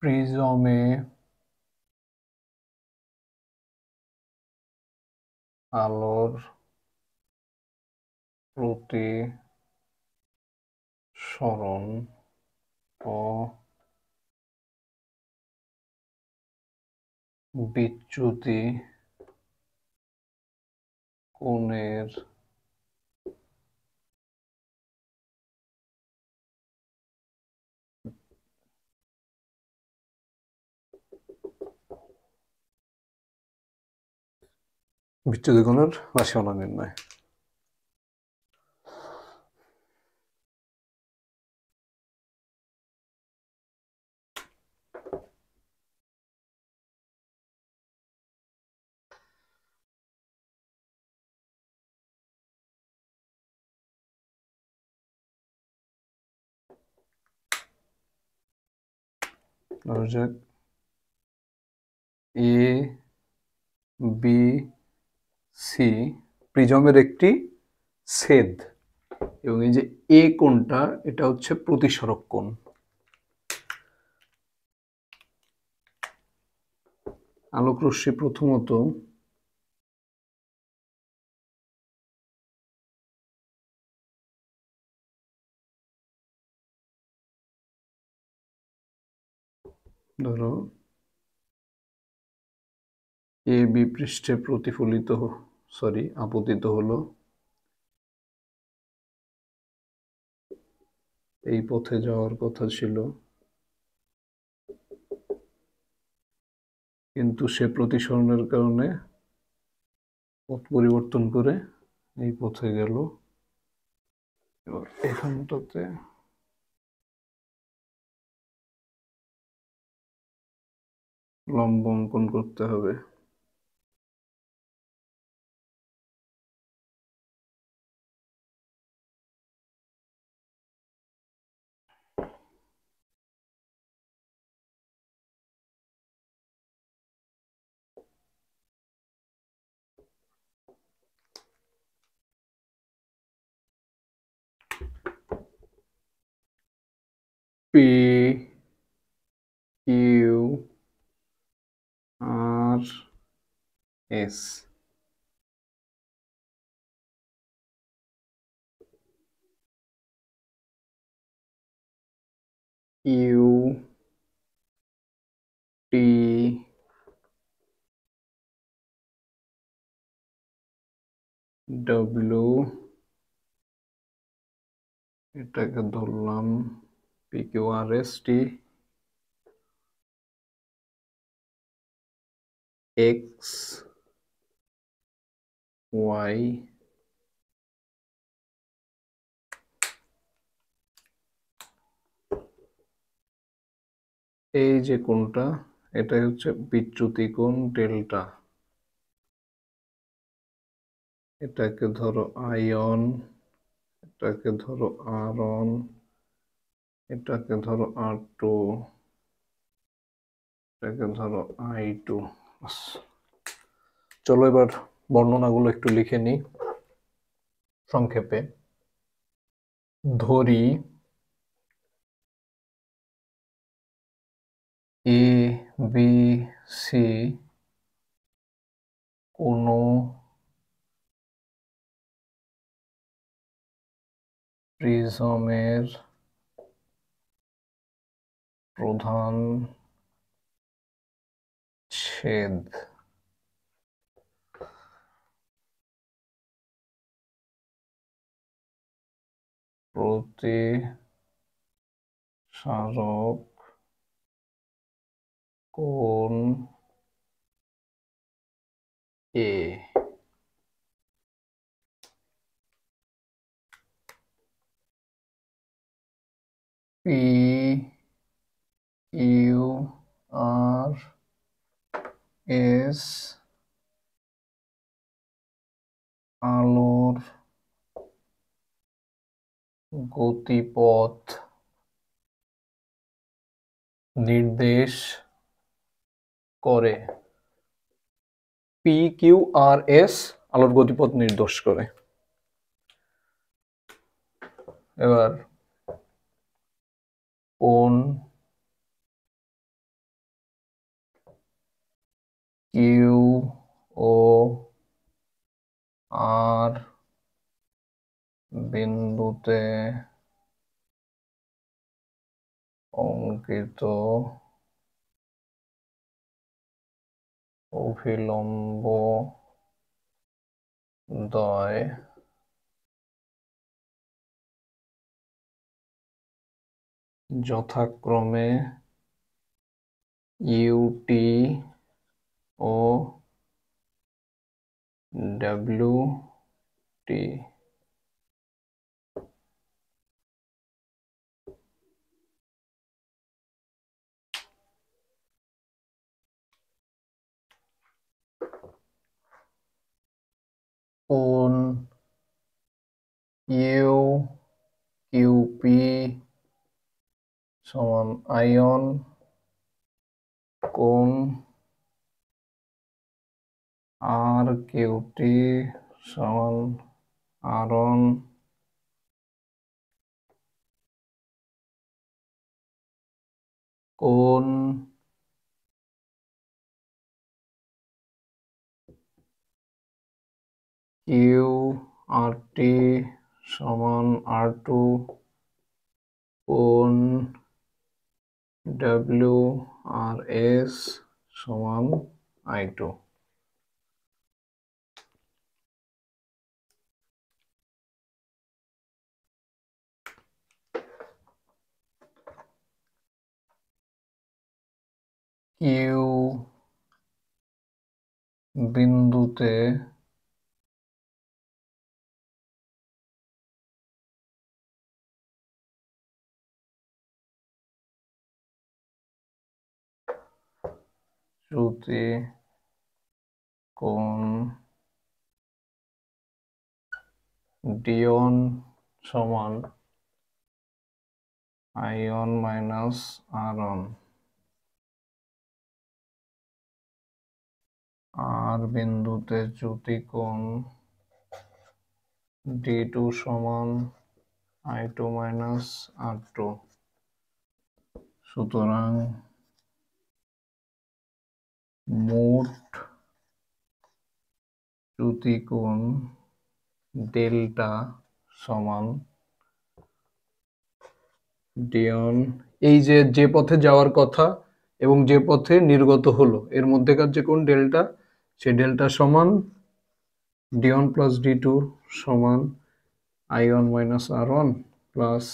প্রিজমে আলোর প্রতিসরণ ও বিচ্যুতি কোণের বিচ্যুতি কোণের রাশিমালা নির্ণয়। এ বি সি প্রিজমের একটি ছেদ, এবং এই যে এ কোণটা এটা হচ্ছে প্রতিসরক কোণ। আলোক রশ্মি প্রথমত ধরো এ বি পৃষ্ঠে প্রতিফলিত আপতিত হলো, এই পথে যাওয়ার কথা ছিল, কিন্তু সে প্রতিসরণের কারণে পথ পরিবর্তন করে এই পথে গেল। এবার এখানটাতে লম্ব অঙ্কন করতে হবে। P Q R S, U T W, এটাকে ধরলাম P Q R S T, x Y এই যে কোণটা, এটাই হচ্ছে বিচ্যুতি কোণ ডেল্টা। এটাকে ধরো আই1, এটাকে ধরো আর1, এটাকে ধরো আর2, এটাকে ধরো আই2। চলো এবার বর্ণনাগুলো একটু লিখে নিই সংক্ষেপে। ধরি এ বি সি কোনো প্রিজমের প্রধান ছেদ প্রতিসারক কোণ এ। পি কিউ আর এস আলোর গতিপথ নির্দেশ করে। পি কিউ আর এস আলোর গতিপথ নির্দেশ করে। এবার কোণ কিউ ও আর বিন্দুতে অঙ্কিত অভিলম্ব দ্বয় যথাক্রমে ইউটি ও ডব্লিউটি। কোণ ইউ কিউপি সমান আয়ন, কোণ আর কিউটি সমান আরন, কোণ কিউ আর টি সমান আর টু কোণ ডাব্লিউ আর এস সমান আই টু। কিউ বিন্দুতে চ্যুতি কোণ ডিওন সমান আই1 মাইনাস আর1। আর বিন্দুতে চ্যুতি কোণ ডি2 সমান আই2 মাইনাস আর2। সুতরাং মোট চ্যুতি কোণ ডেল্টা সমান ডিওন, এই যে পথে যাওয়ার কথা এবং যে পথে নির্গত হলো এর মধ্যেকার যে কোণ ডেল্টা, সে ডেল্টা সমান ডিওন প্লাস ডি2 সমান আই1 মাইনাস আর1 প্লাস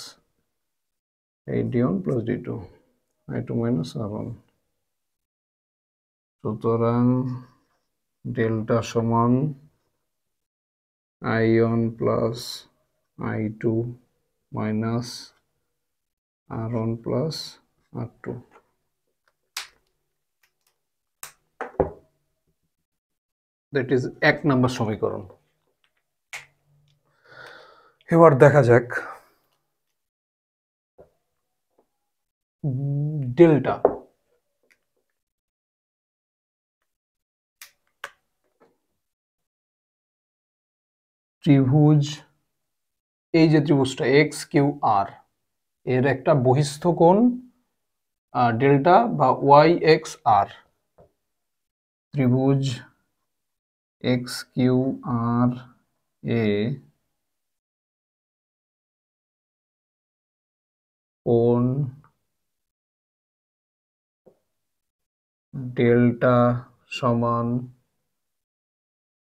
এই D one plus D two I two minus R one. সুতরাং ডেল্টা সমান I one plus I two minus R one plus R two. That is 1 নম্বর সমীকরণ। এবার দেখা যাক ডেল্টা। ত্রিভুজ, এই যে ত্রিভুজটা এক্স কিউ আর, এর একটা বহিস্থ কোণ ডেল্টা বা ওয়াই এক্স আর। ত্রিভুজ এক্স কিউ আর এ কোণ ডেল্টা সমান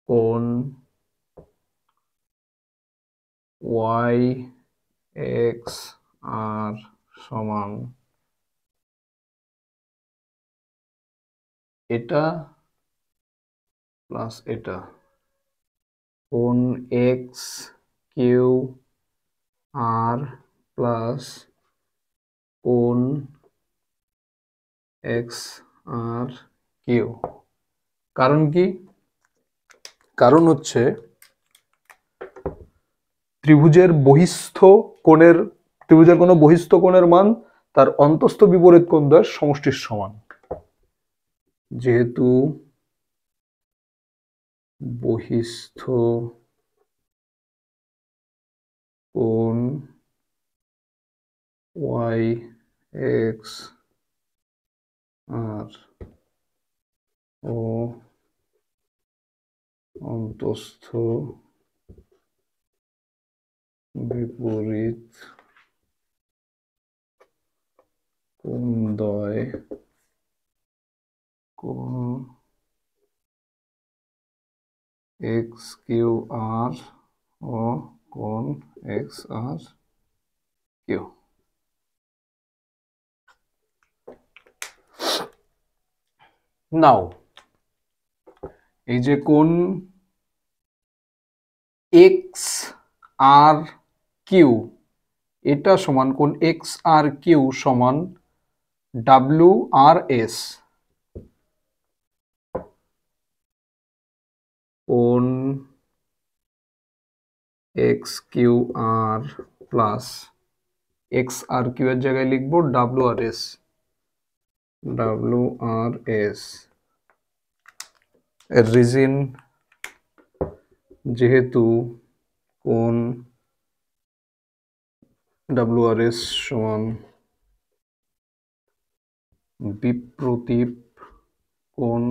কোণ ওয়াই এক্স আর সমান এটা প্লাস এটা। কোণ এক্স কিউ আর প্লাস কোণ এক্স আর কিউ। কারণ কি? কারণ হচ্ছে ত্রিভুজের কোনো বহিস্থ কোণের মান তার অন্তস্থ বিপরীত কোণ দ্বয়ের সমষ্টির সমান। যেহেতু বহিস্থ কোণ ওয়াই এক্স আর ও অন্তস্থ বিপরীত কোণদ্বয় কোণ এক্স কিউ আর ও কোণ এক্স আর কিউ। নাও এই যে কোণ এক্স আর কিউ, এটা সমান কোণ এক্স আর কিউ সমান ডাব্লিউ আর এস। কোণ X Q R plus X R Q এর জায়গায় লিখবো W R S. W R S এর রিজন, যেহেতু কোণ ডাব্লিউ আর এস সমান বিপ্রতীপ কোণ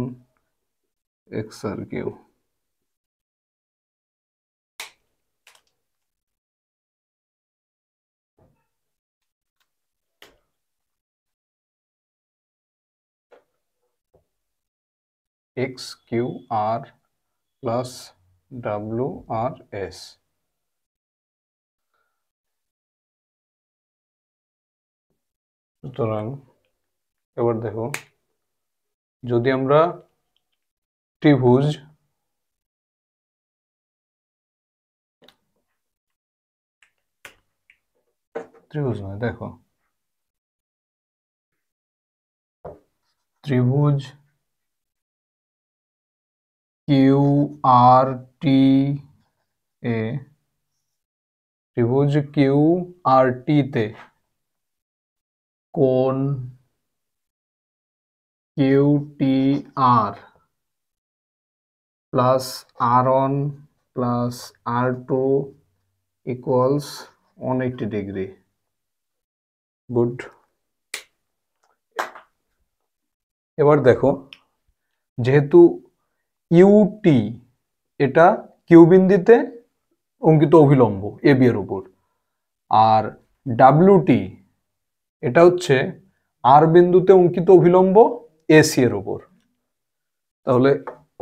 X R Q. X Q R plus W R S. সুতরাং এবার দেখো, যদি আমরা ত্রিভুজ নয়, দেখো ত্রিভুজ কিউ আর টি এ, ত্রিভুজ কিউ আর টি তে কোণ কিউ টি আর প্লাস আর ওয়ান প্লাস আর টু ইকুয়ালস 180 ডিগ্রি। গুড। এবার দেখো, যেহেতু ইউটি এটা কিউ বিন্দুতে অঙ্কিত অভিলম্ব এ বি এর উপর, আর ডাব্লিউটি এটা হচ্ছে আর বিন্দুতে অঙ্কিত অভিলম্ব এসি এর উপর, তাহলে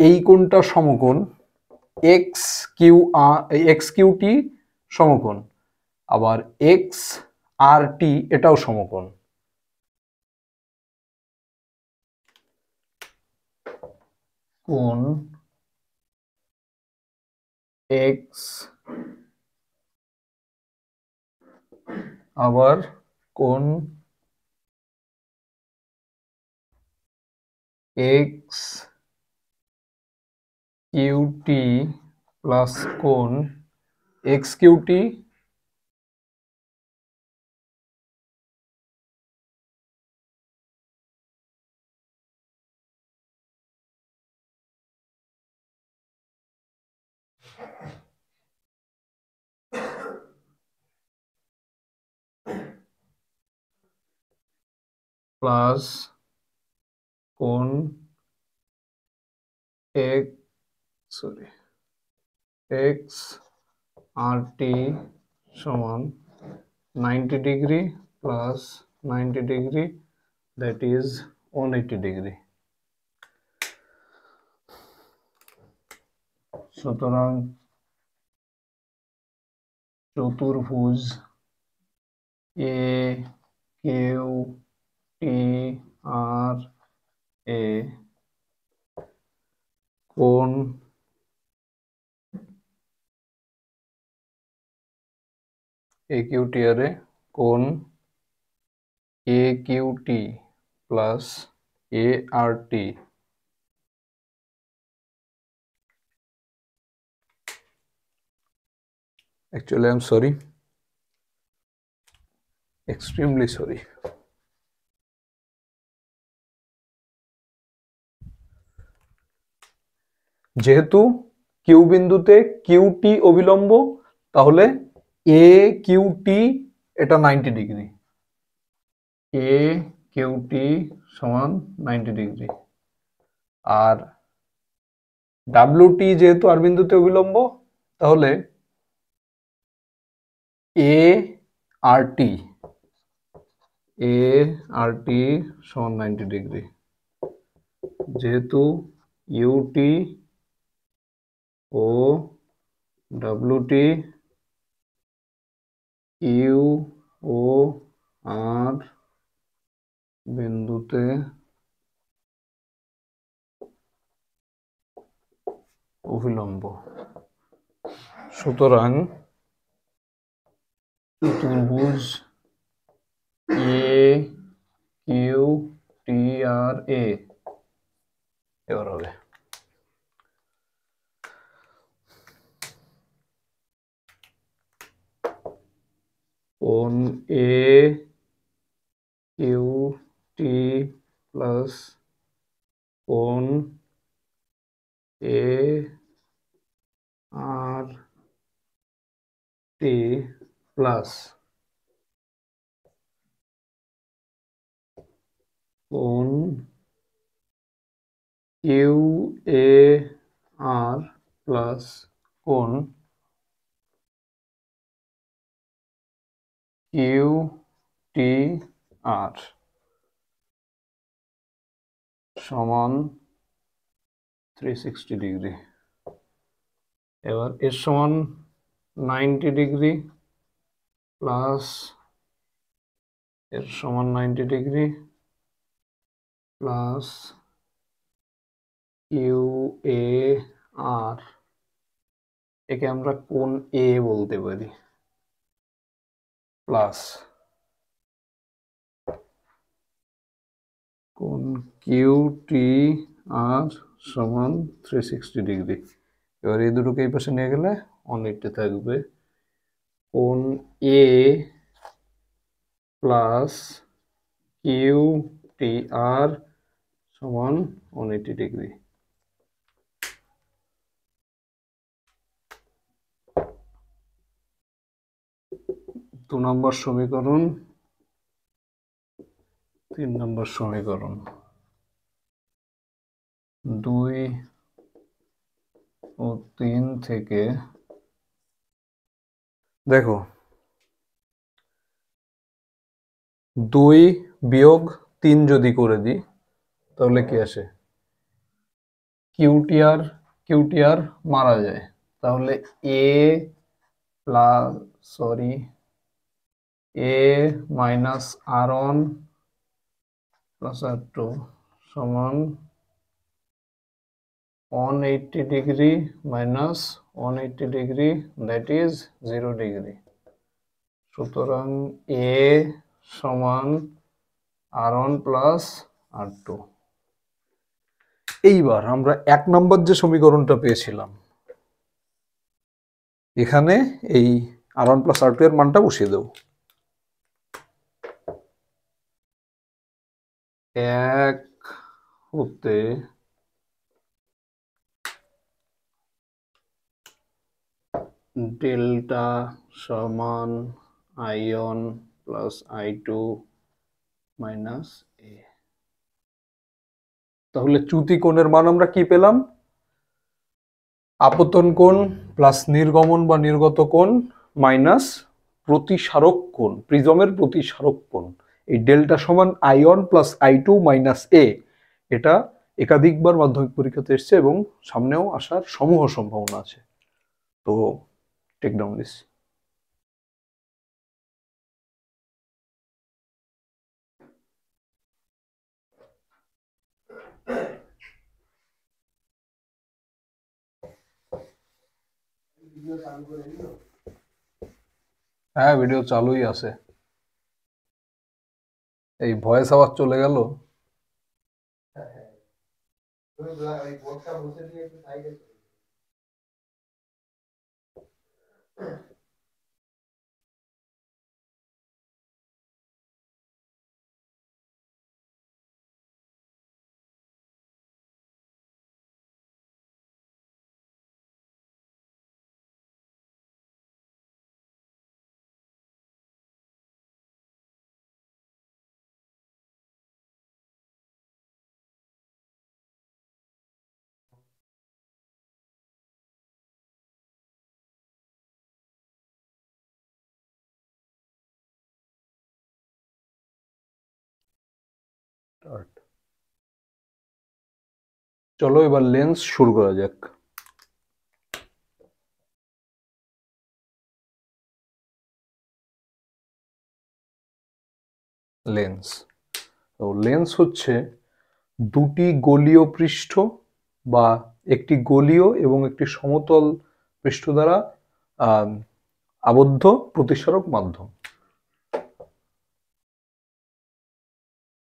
এই কোণটা সমকোণ এক্স কিউ টি সমকোণ, আবার এক্স আর টি এটাও সমকোণ। কোণ এক্স আবার কোণ এক্স কিউটি প্লাস কোণ এক্স কিউটি প্লাস কোণ এক্স আর টি সমান 90 degree plus 90 degree, that is 180 degree. সুতরাং চতুর্ভুজ এ কিউ টি আর এ কোণ A Q T R A কোণ A Q T plus A R T actually I'm sorry, extremely sorry, যেহেতু কিউ বিন্দুতে কিউটি অভিলম্ব, তাহলে এ কিউটি এটা 90 ডিগ্রি, এ কিউটি সমান 90 ডিগ্রি, আর ডাব্লিউটি যেহেতু আর বিন্দুতে অভিলম্ব, তাহলে এ আর টি সমান 90 ডিগ্রি। যেহেতু ইউটি ও ডাব্লিউটি ইউ ও আর বিন্দুতে অভিলম্ব, সুতরাং চতুর্ভুজ এ কিউ টি আর এ এবার হবে কোণ এ কিউ টি প্লাস কোণ এ আর টি প্লাস কোণ কিউ এ আর প্লাস কোণ কিউ টি আর সমান 360 ডিগ্রি। এবার এর সমান 90 ডিগ্রি প্লাস এর সমান 90 ডিগ্রি প্লাস কিউ এ আর, একে আমরা কোণ এ বলতে পারি, প্লাস কোণ কিউ টি আর সমান 360 ডিগ্রি। এবার এই দুটোকে এই পাশে নিয়ে গেলে 180 থাকবে। কোণ এ প্লাস কিউ টি আর সমান 180 ডিগ্রি। দু নম্বর সমীকরণ, 3 নম্বর সমীকরণ। 2 ও 3 থেকে দেখো 2 বিয়োগ 3 যদি করে দিই তাহলে কি আসে? কিউটিআর মারা যায়, তাহলে এ মাইনাস আর1 প্লাস আর2 সমান 180 degree minus 180 degree, that is 0 degree. সুতরাং এ সমান আর1 প্লাস আর2। এইবার আমরা 1 নম্বর যে সমীকরণটা পেয়েছিলাম এখানে এই আর1 প্লাস আর2 এর মানটা বসিয়ে দেব। 1 হতে ডেল্টা সমান আই1 প্লাস আই2 মাইনাস এ। তাহলে চ্যুতি কোণের মান আমরা কি পেলাম? আপতন কোণ প্লাস নির্গমন বা নির্গত কোণ মাইনাস প্রতিসারক কোণ, প্রিজমের প্রতিসারক কোণ। এই ডেল্টা সমান আই1 প্লাস আই2 মাইনাস এ, এটা একাধিকবার মাধ্যমিক পরীক্ষাতে এসছে এবং সামনেও আসার সমূহ সম্ভাবনা আছে। তো টেক ডাউন দিস। হ্যাঁ, ভিডিও চালুই আছে। এই ভয়েস আওয়াজ চলে গেল। চলো এবার লেন্স শুরু করা যাক। লেন্স, তো লেন্স হচ্ছে দুটি গোলীয় পৃষ্ঠ বা একটি গোলীয় এবং একটি সমতল পৃষ্ঠ দ্বারা আবদ্ধ প্রতিসারক মাধ্যম।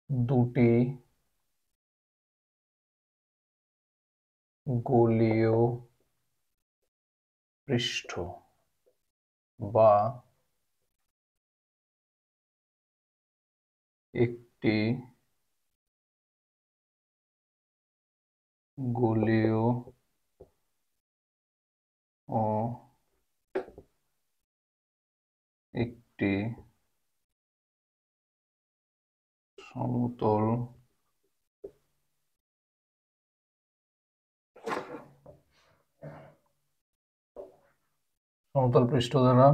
দুটি গোলীয় পৃষ্ঠ বা একটি গোলীয় ও একটি সমতল পৃষ্ঠ দ্বারা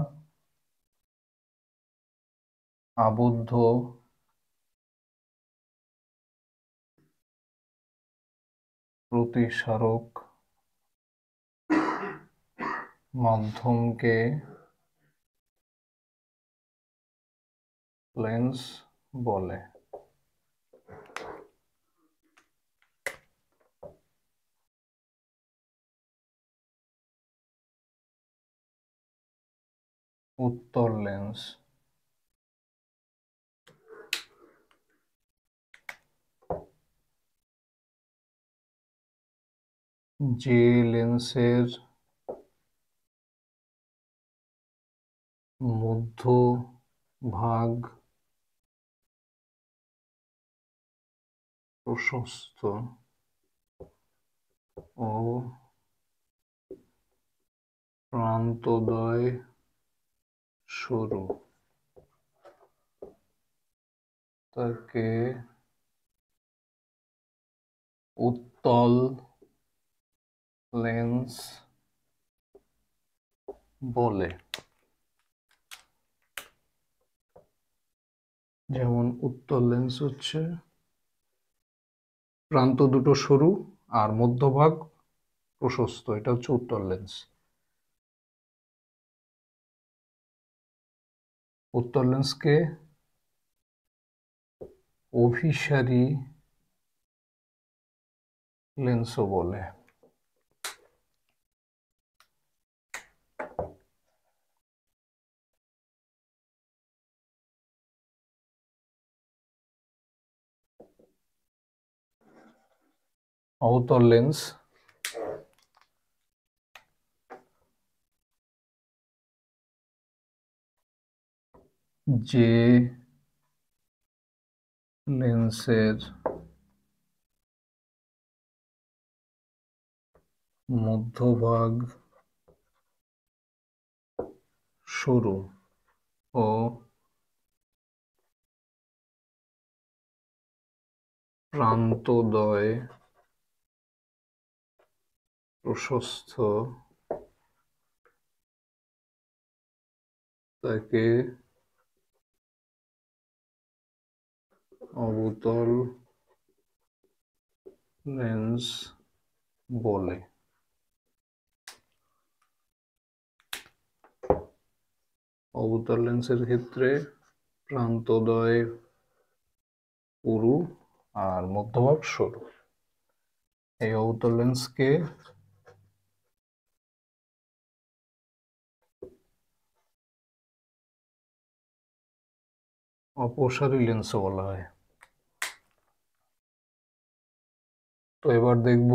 আবদ্ধ প্রতিসারক মাধ্যমকে লেন্স বলে। উত্তল লেন্স। যে লেন্সের মধ্যভাগ প্রশস্ত ও প্রান্তদ্বয় সরু তাকে উত্তল লেন্স বলে। যেমন উত্তল লেন্স হচ্ছে প্রান্ত দুটো সরু আর মধ্যভাগ প্রশস্ত, এটা হচ্ছে উত্তল লেন্স। উত্তল লেন্সকে অভিসারী লেন্সও বলে। অবতল লেন্স যে লেন্সের মধ্যভাগ সরু ও প্রান্তদ্বয় প্রশস্ত তাকে অবতল লেন্স বলে। অবতল লেন্সের ক্ষেত্রে প্রান্তদ্বয় পুরু আর মধ্যভাগ সরু। এই অবতল লেন্সকে অপসারী লেন্সও বলা হয়। তো এবার দেখব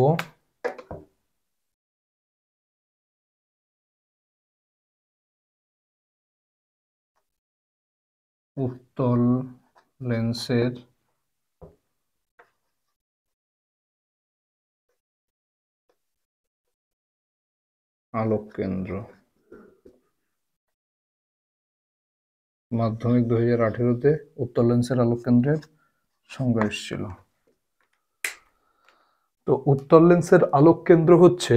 উত্তল লেন্সের আলোক কেন্দ্র। মাধ্যমিক 2018-তে উত্তল লেন্সের আলোক কেন্দ্রের সংজ্ঞা এসেছিল। তো উত্তল লেন্সের আলোক কেন্দ্র হচ্ছে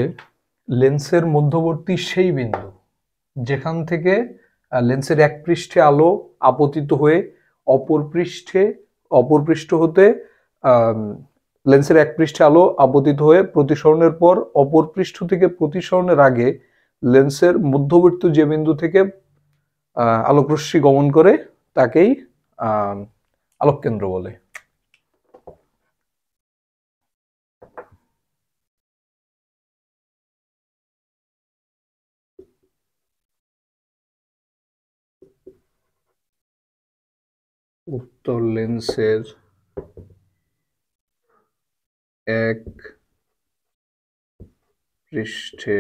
লেন্সের মধ্যবর্তী সেই বিন্দু যেখান থেকে লেন্সের এক পৃষ্ঠে আলো আপতিত হয়ে অপর পৃষ্ঠ হতে লেন্সের এক পৃষ্ঠে আলো আপতিত হয়ে প্রতিসরণের পর অপর পৃষ্ঠ থেকে প্রতিসরণের আগে লেন্সের মধ্যবর্তী যে বিন্দু থেকে আলোকরশ্মি গমন করে তাকেই আলোক কেন্দ্র বলে। উত্তল লেন্সের এক পৃষ্ঠে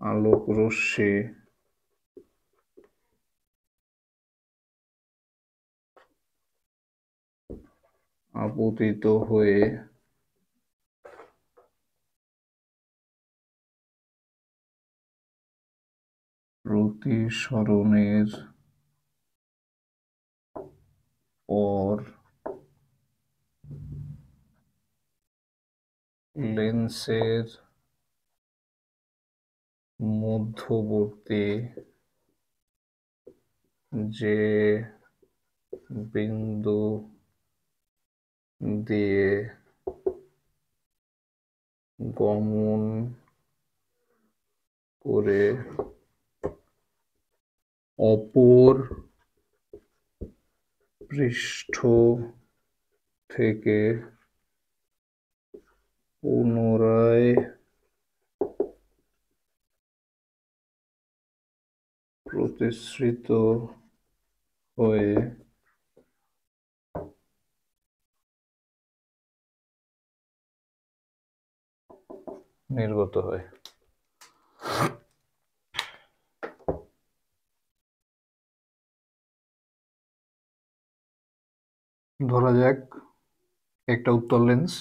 আলোক রশ্মি আপতিত হয়ে প্রতিসরণের পর লেন্সের মধ্যবর্তী যে বিন্দু দিয়ে গমন করে অপর পৃষ্ঠ থেকে পুনরায় প্রতিসৃত হয়ে নির্গত হয়। ধরা যাক একটা উত্তল লেন্স,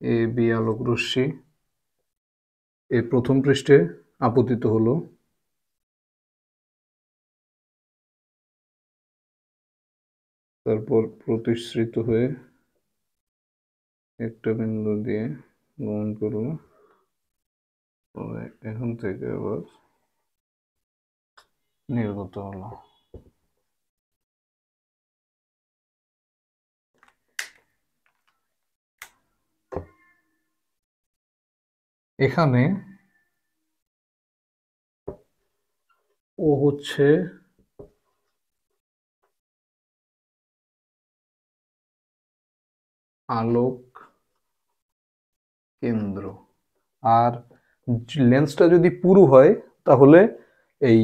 এ বি আলোক রশ্মি এই প্রথম পৃষ্ঠে আপতিত হলো, তারপর প্রতিসৃত হয়ে একটা বিন্দু দিয়ে গমন করলো, এখান থেকে আবার নির্গত হলো। এখানে ও হচ্ছে আলোক কেন্দ্র, আর লেন্সটা যদি পুরু হয় তাহলে এই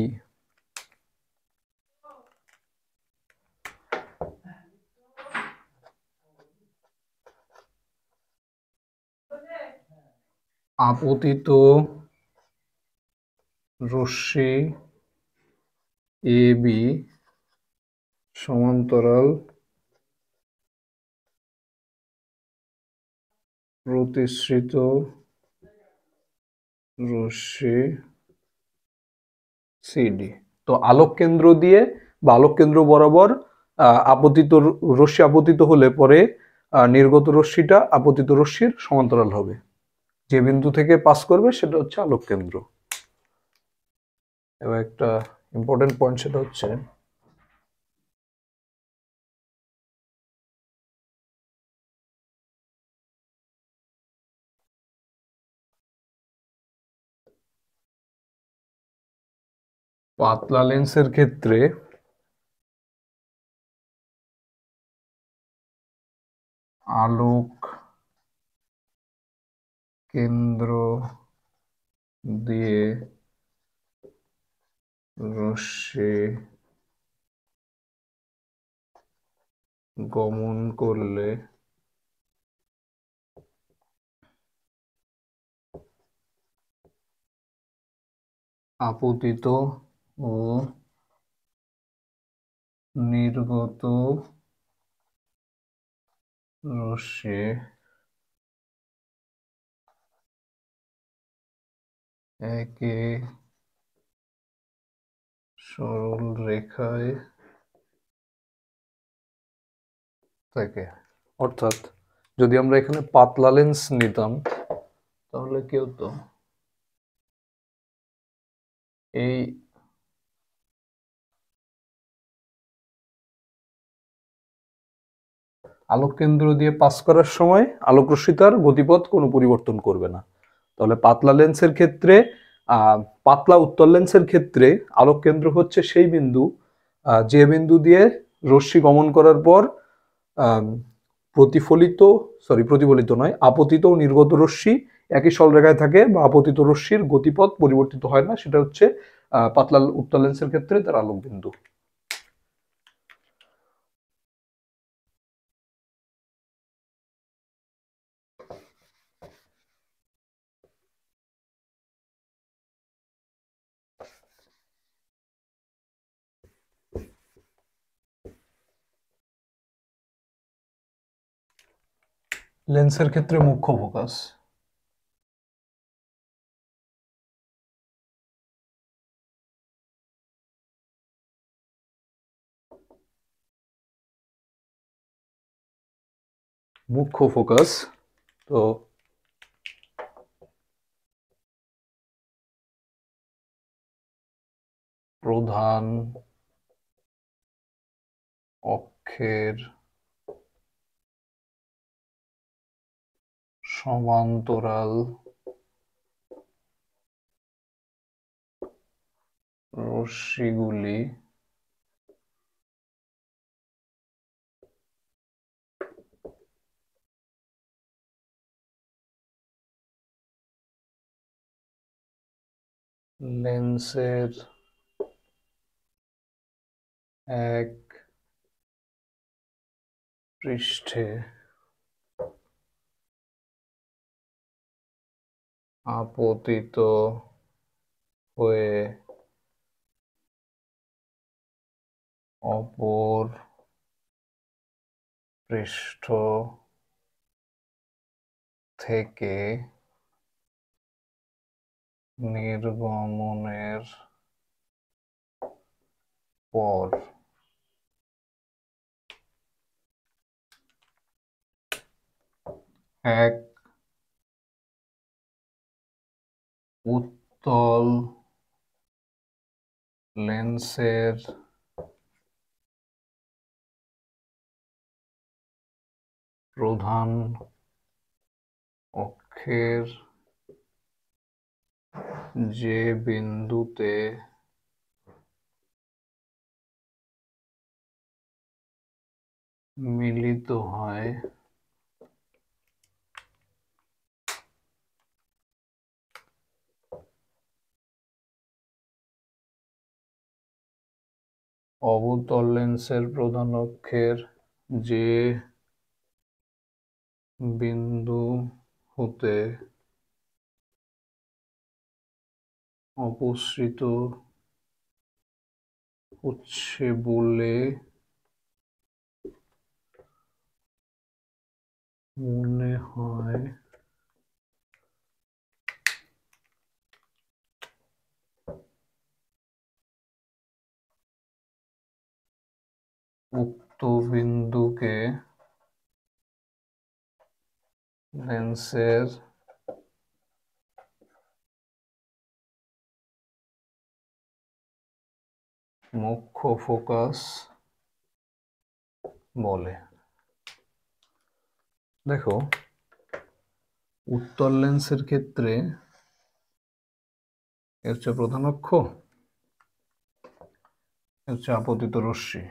আপতিত রশ্মি এ বি সমান্তরাল প্রতিসৃত রশ্মি সিডি। তো আলোক কেন্দ্র দিয়ে বা আলোক কেন্দ্র বরাবর আপতিত রশ্মি আপতিত হলে পরে নির্গত রশ্মিটা আপতিত রশ্মির সমান্তরাল হবে, যে বিন্দু থেকে পাস করবে সেটা হচ্ছে আলোক কেন্দ্র। এবার একটা ইম্পর্টেন্ট পয়েন্ট, সেটা হচ্ছে পাতলা লেন্সের ক্ষেত্রে আলোক কেন্দ্র দিয়ে রশ্মি গমন করলে আপতিত ও নির্গত রশ্মি একে সরল রেখায় থাকে। অর্থাৎ যদি আমরা এখানে পাতলা লেন্স নিতাম তাহলে কি হতো, এই আলোক কেন্দ্র দিয়ে পাস করার সময় আলোক রশ্মি তার গতিপথ কোনো পরিবর্তন করবে না। তাহলে পাতলা লেন্সের ক্ষেত্রে পাতলা উত্তল লেন্সের ক্ষেত্রে আলোক কেন্দ্র হচ্ছে সেই বিন্দু যে বিন্দু দিয়ে রশ্মি গমন করার পর প্রতিফলিত নয়, আপতিত ও নির্গত রশ্মি একই সরলরেখায় থাকে বা আপতিত রশ্মির গতিপথ পরিবর্তিত হয় না, সেটা হচ্ছে পাতলা উত্তল লেন্সের ক্ষেত্রে তার আলোক বিন্দু। লেন্সের ক্ষেত্রে মুখ্য ফোকাস, মুখ্য ফোকাস। তো প্রধান অক্ষের সমান্তরাল রশ্মিগুলি লেন্সের এক পৃষ্ঠে আপতিত হয়ে অপর পৃষ্ঠ থেকে নির্গমনের পর এক উত্তল লেন্সের প্রধান অক্ষের যে বিন্দুতে মিলিত হয় অবতল লেন্সের প্রধান অক্ষের যে বিন্দু হতে অপসৃত হচ্ছে বলে মনে হয় উক্ত বিন্দুকে লেন্সের মুখ্য ফোকাস বলে। দেখো, উত্তল লেন্সের ক্ষেত্রে এর হচ্ছে প্রধান অক্ষ, এর হচ্ছে আপতিত রশ্মি।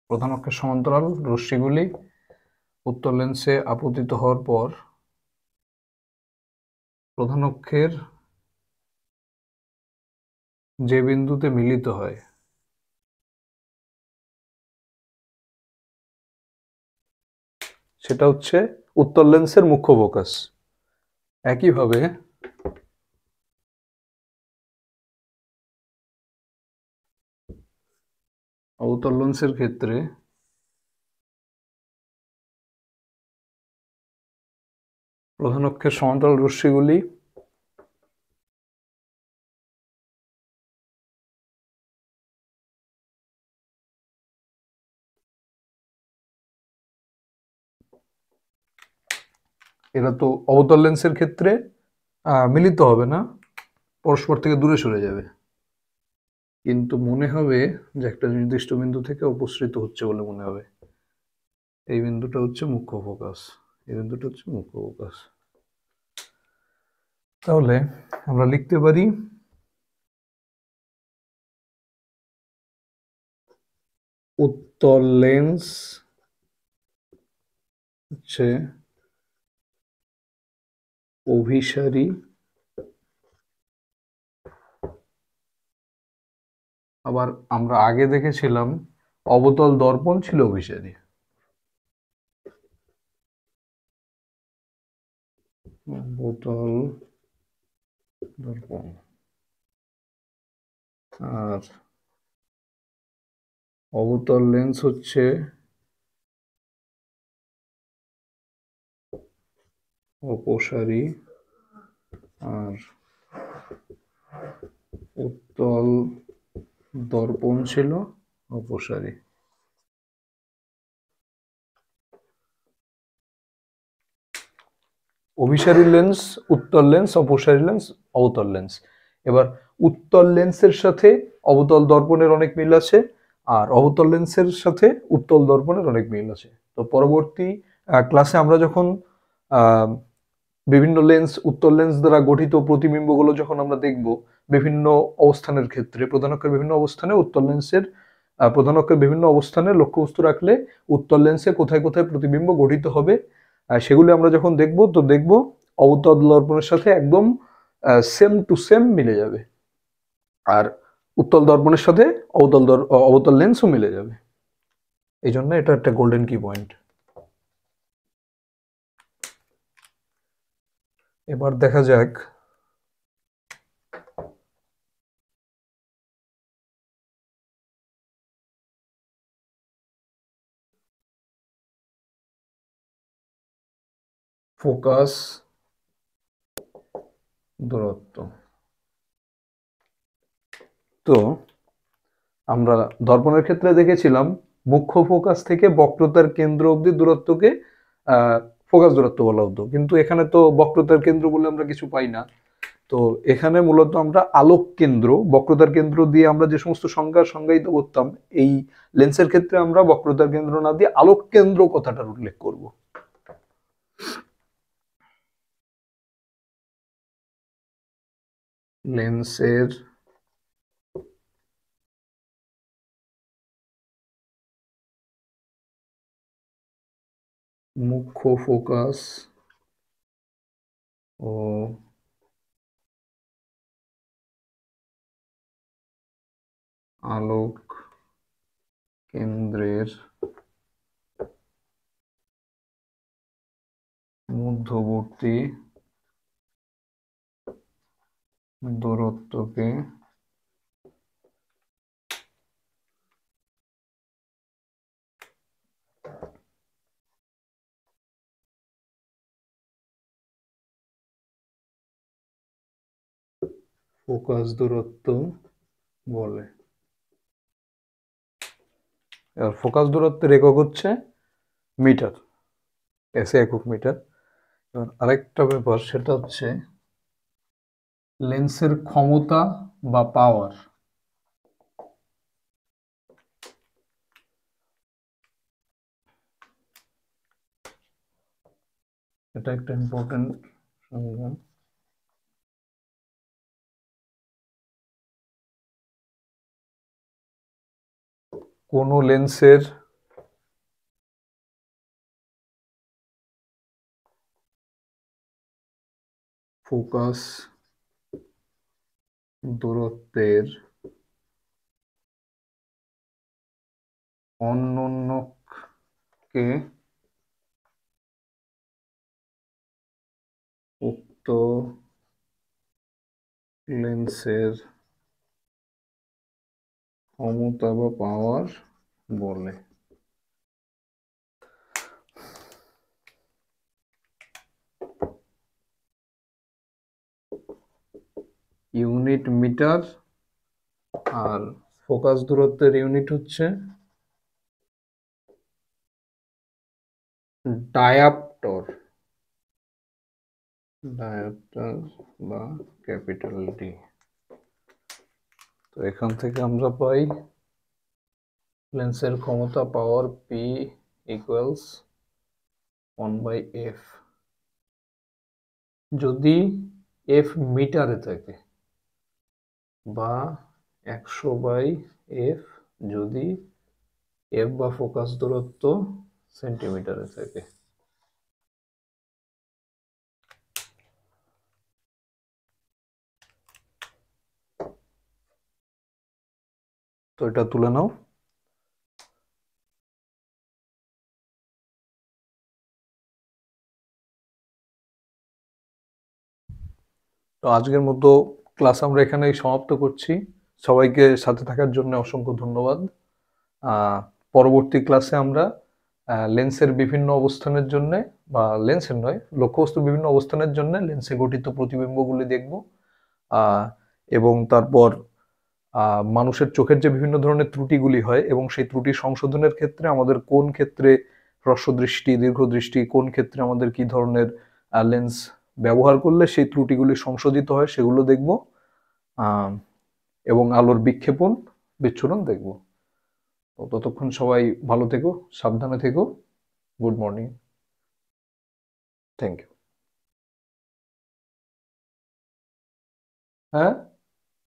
প্রধান অক্ষের সমান্তরাল রশ্মিগুলি উত্তল লেন্সে আপতিত হওয়ার পর প্রধান অক্ষের যে বিন্দুতে মিলিত হয় সেটা হচ্ছে উত্তল লেন্সের মুখ্য ফোকাস। একইভাবে অবতল লেন্সের ক্ষেত্রে প্রধান অক্ষের সমান্তরাল রশ্মিগুলি এরা তো অবতল লেন্সের ক্ষেত্রে মিলিত হবে না, পরস্পর থেকে দূরে সরে যাবে, কিন্তু মনে হবে যে একটা নির্দিষ্ট বিন্দু থেকে অপসৃত হচ্ছে বলে মনে হবে। এই বিন্দুটা হচ্ছে মুখ্য ফোকাস, এই বিন্দুটা হচ্ছে মুখ্য ফোকাস। তাহলে আমরা লিখতে পারি উত্তল লেন্স হচ্ছে অভিসারী, আবার আমরা আগে দেখেছিলাম অবতল দর্পণ ছিল অভিসারী। অবতল দর্পণ আর অবতল লেন্স হচ্ছে অপসারী আর উত্তল দর্পণ ছিল অপসারী। অভিসারী লেন্স উত্তল লেন্স, অপসারী লেন্স অবতল লেন্স। এবার উত্তল লেন্সের সাথে অবতল দর্পণের অনেক মিল আছে, আর অবতল লেন্সের সাথে উত্তল দর্পণের অনেক মিল আছে। তো পরবর্তী ক্লাসে আমরা যখন বিভিন্ন লেন্স, উত্তল লেন্স দ্বারা গঠিত প্রতিবিম্বগুলো যখন আমরা দেখব বিভিন্ন অবস্থানের ক্ষেত্রে, প্রধান অক্ষের বিভিন্ন অবস্থানে উত্তল লেন্সের প্রধান অক্ষের বিভিন্ন অবস্থানে লক্ষ্যবস্তু রাখলে উত্তল লেন্সে কোথায় কোথায় প্রতিবিম্ব গঠিত হবে, সেগুলি আমরা যখন দেখব, তো দেখব অবতল দর্পণের সাথে একদম সেম টু সেম মিলে যাবে, আর উত্তল দর্পণের সাথে অবতল লেন্সও মিলে যাবে। এই জন্য এটা একটা গোল্ডেন কি পয়েন্ট। এবার দেখা যাক ফোকাস দূরত্ব। তো আমরা দর্পণের ক্ষেত্রে দেখেছিলাম মুখ্য ফোকাস থেকে বক্রতার কেন্দ্র অবধি দূরত্বকে ফোকাস দূরত্ব বলা হতো, কিন্তু এখানে তো বক্রতার কেন্দ্র বলে আমরা কিছু পাই না। তো এখানে মূলত আমরা আলোক কেন্দ্র, বক্রতার কেন্দ্র দিয়ে আমরা যে সমস্ত সংজ্ঞা সংজ্ঞায়িত করতাম, এই লেন্সের ক্ষেত্রে আমরা বক্রতার কেন্দ্র না দিয়ে আলোক কেন্দ্র কথাটার উল্লেখ করব। লেন্সের মুখ্য ফোকাস ও আলোক কেন্দ্রের মধ্যবর্তী দূরত্বকে ফোকাস দূরত্ব বলে। এবার ফোকাস দূরত্বের একক হচ্ছে মিটার, এসে একক মিটার। এবার আরেকটা ব্যাপার, সেটা হচ্ছে লেন্সের ক্ষমতা বা পাওয়ার। এটা একটা ইম্পর্টেন্ট সংজ্ঞা। কোন লেন্সের ফোকাস দূরত্বের অন্যকে উক্ত লেন্সের ক্ষমতা বা পাওয়ার বলে। ইউনিট মিটার, আর ফোকাস দূরত্বের ইউনিট হচ্ছে ডায়াপ্টর, ডায়াপ্টর বা ক্যাপিটাল ডি। তো এখান থেকে আমরা পাই লেন্সের ক্ষমতা পাওয়ার পি ইকুয়ালস 1/f। যদি এফ মিটারে থাকে, বা 100/f যদি এফ বা ফোকাস দূরত্ব সেন্টিমিটারে থাকে। তো এটা তুলে নাও। তো আজকের মতো ক্লাস আমরা এখানেই সমাপ্ত করছি। সবাইকে সাথে থাকার জন্য অসংখ্য ধন্যবাদ। পরবর্তী ক্লাসে আমরা লেন্সের বিভিন্ন অবস্থানের জন্য, বা লেন্সের নয়, লক্ষ্যবস্তুর বিভিন্ন অবস্থানের জন্য লেন্সে গঠিত প্রতিবিম্বগুলি দেখব, এবং তারপর মানুষের চোখের যে বিভিন্ন ধরনের ত্রুটিগুলি হয় এবং সেই ত্রুটি সংশোধনের ক্ষেত্রে আমাদের কোন ক্ষেত্রে হ্রস্বদৃষ্টি, দীর্ঘদৃষ্টি, কোন ক্ষেত্রে আমাদের কি ধরনের লেন্স ব্যবহার করলে সেই ত্রুটিগুলি সংশোধিত হয়, সেগুলো দেখব। এবং আলোর বিক্ষেপণ বিচ্ছুরণ দেখব। তো ততক্ষণ সবাই ভালো থেকো, সাবধানে থেকো। Good morning. Thank you. হ্যাঁ।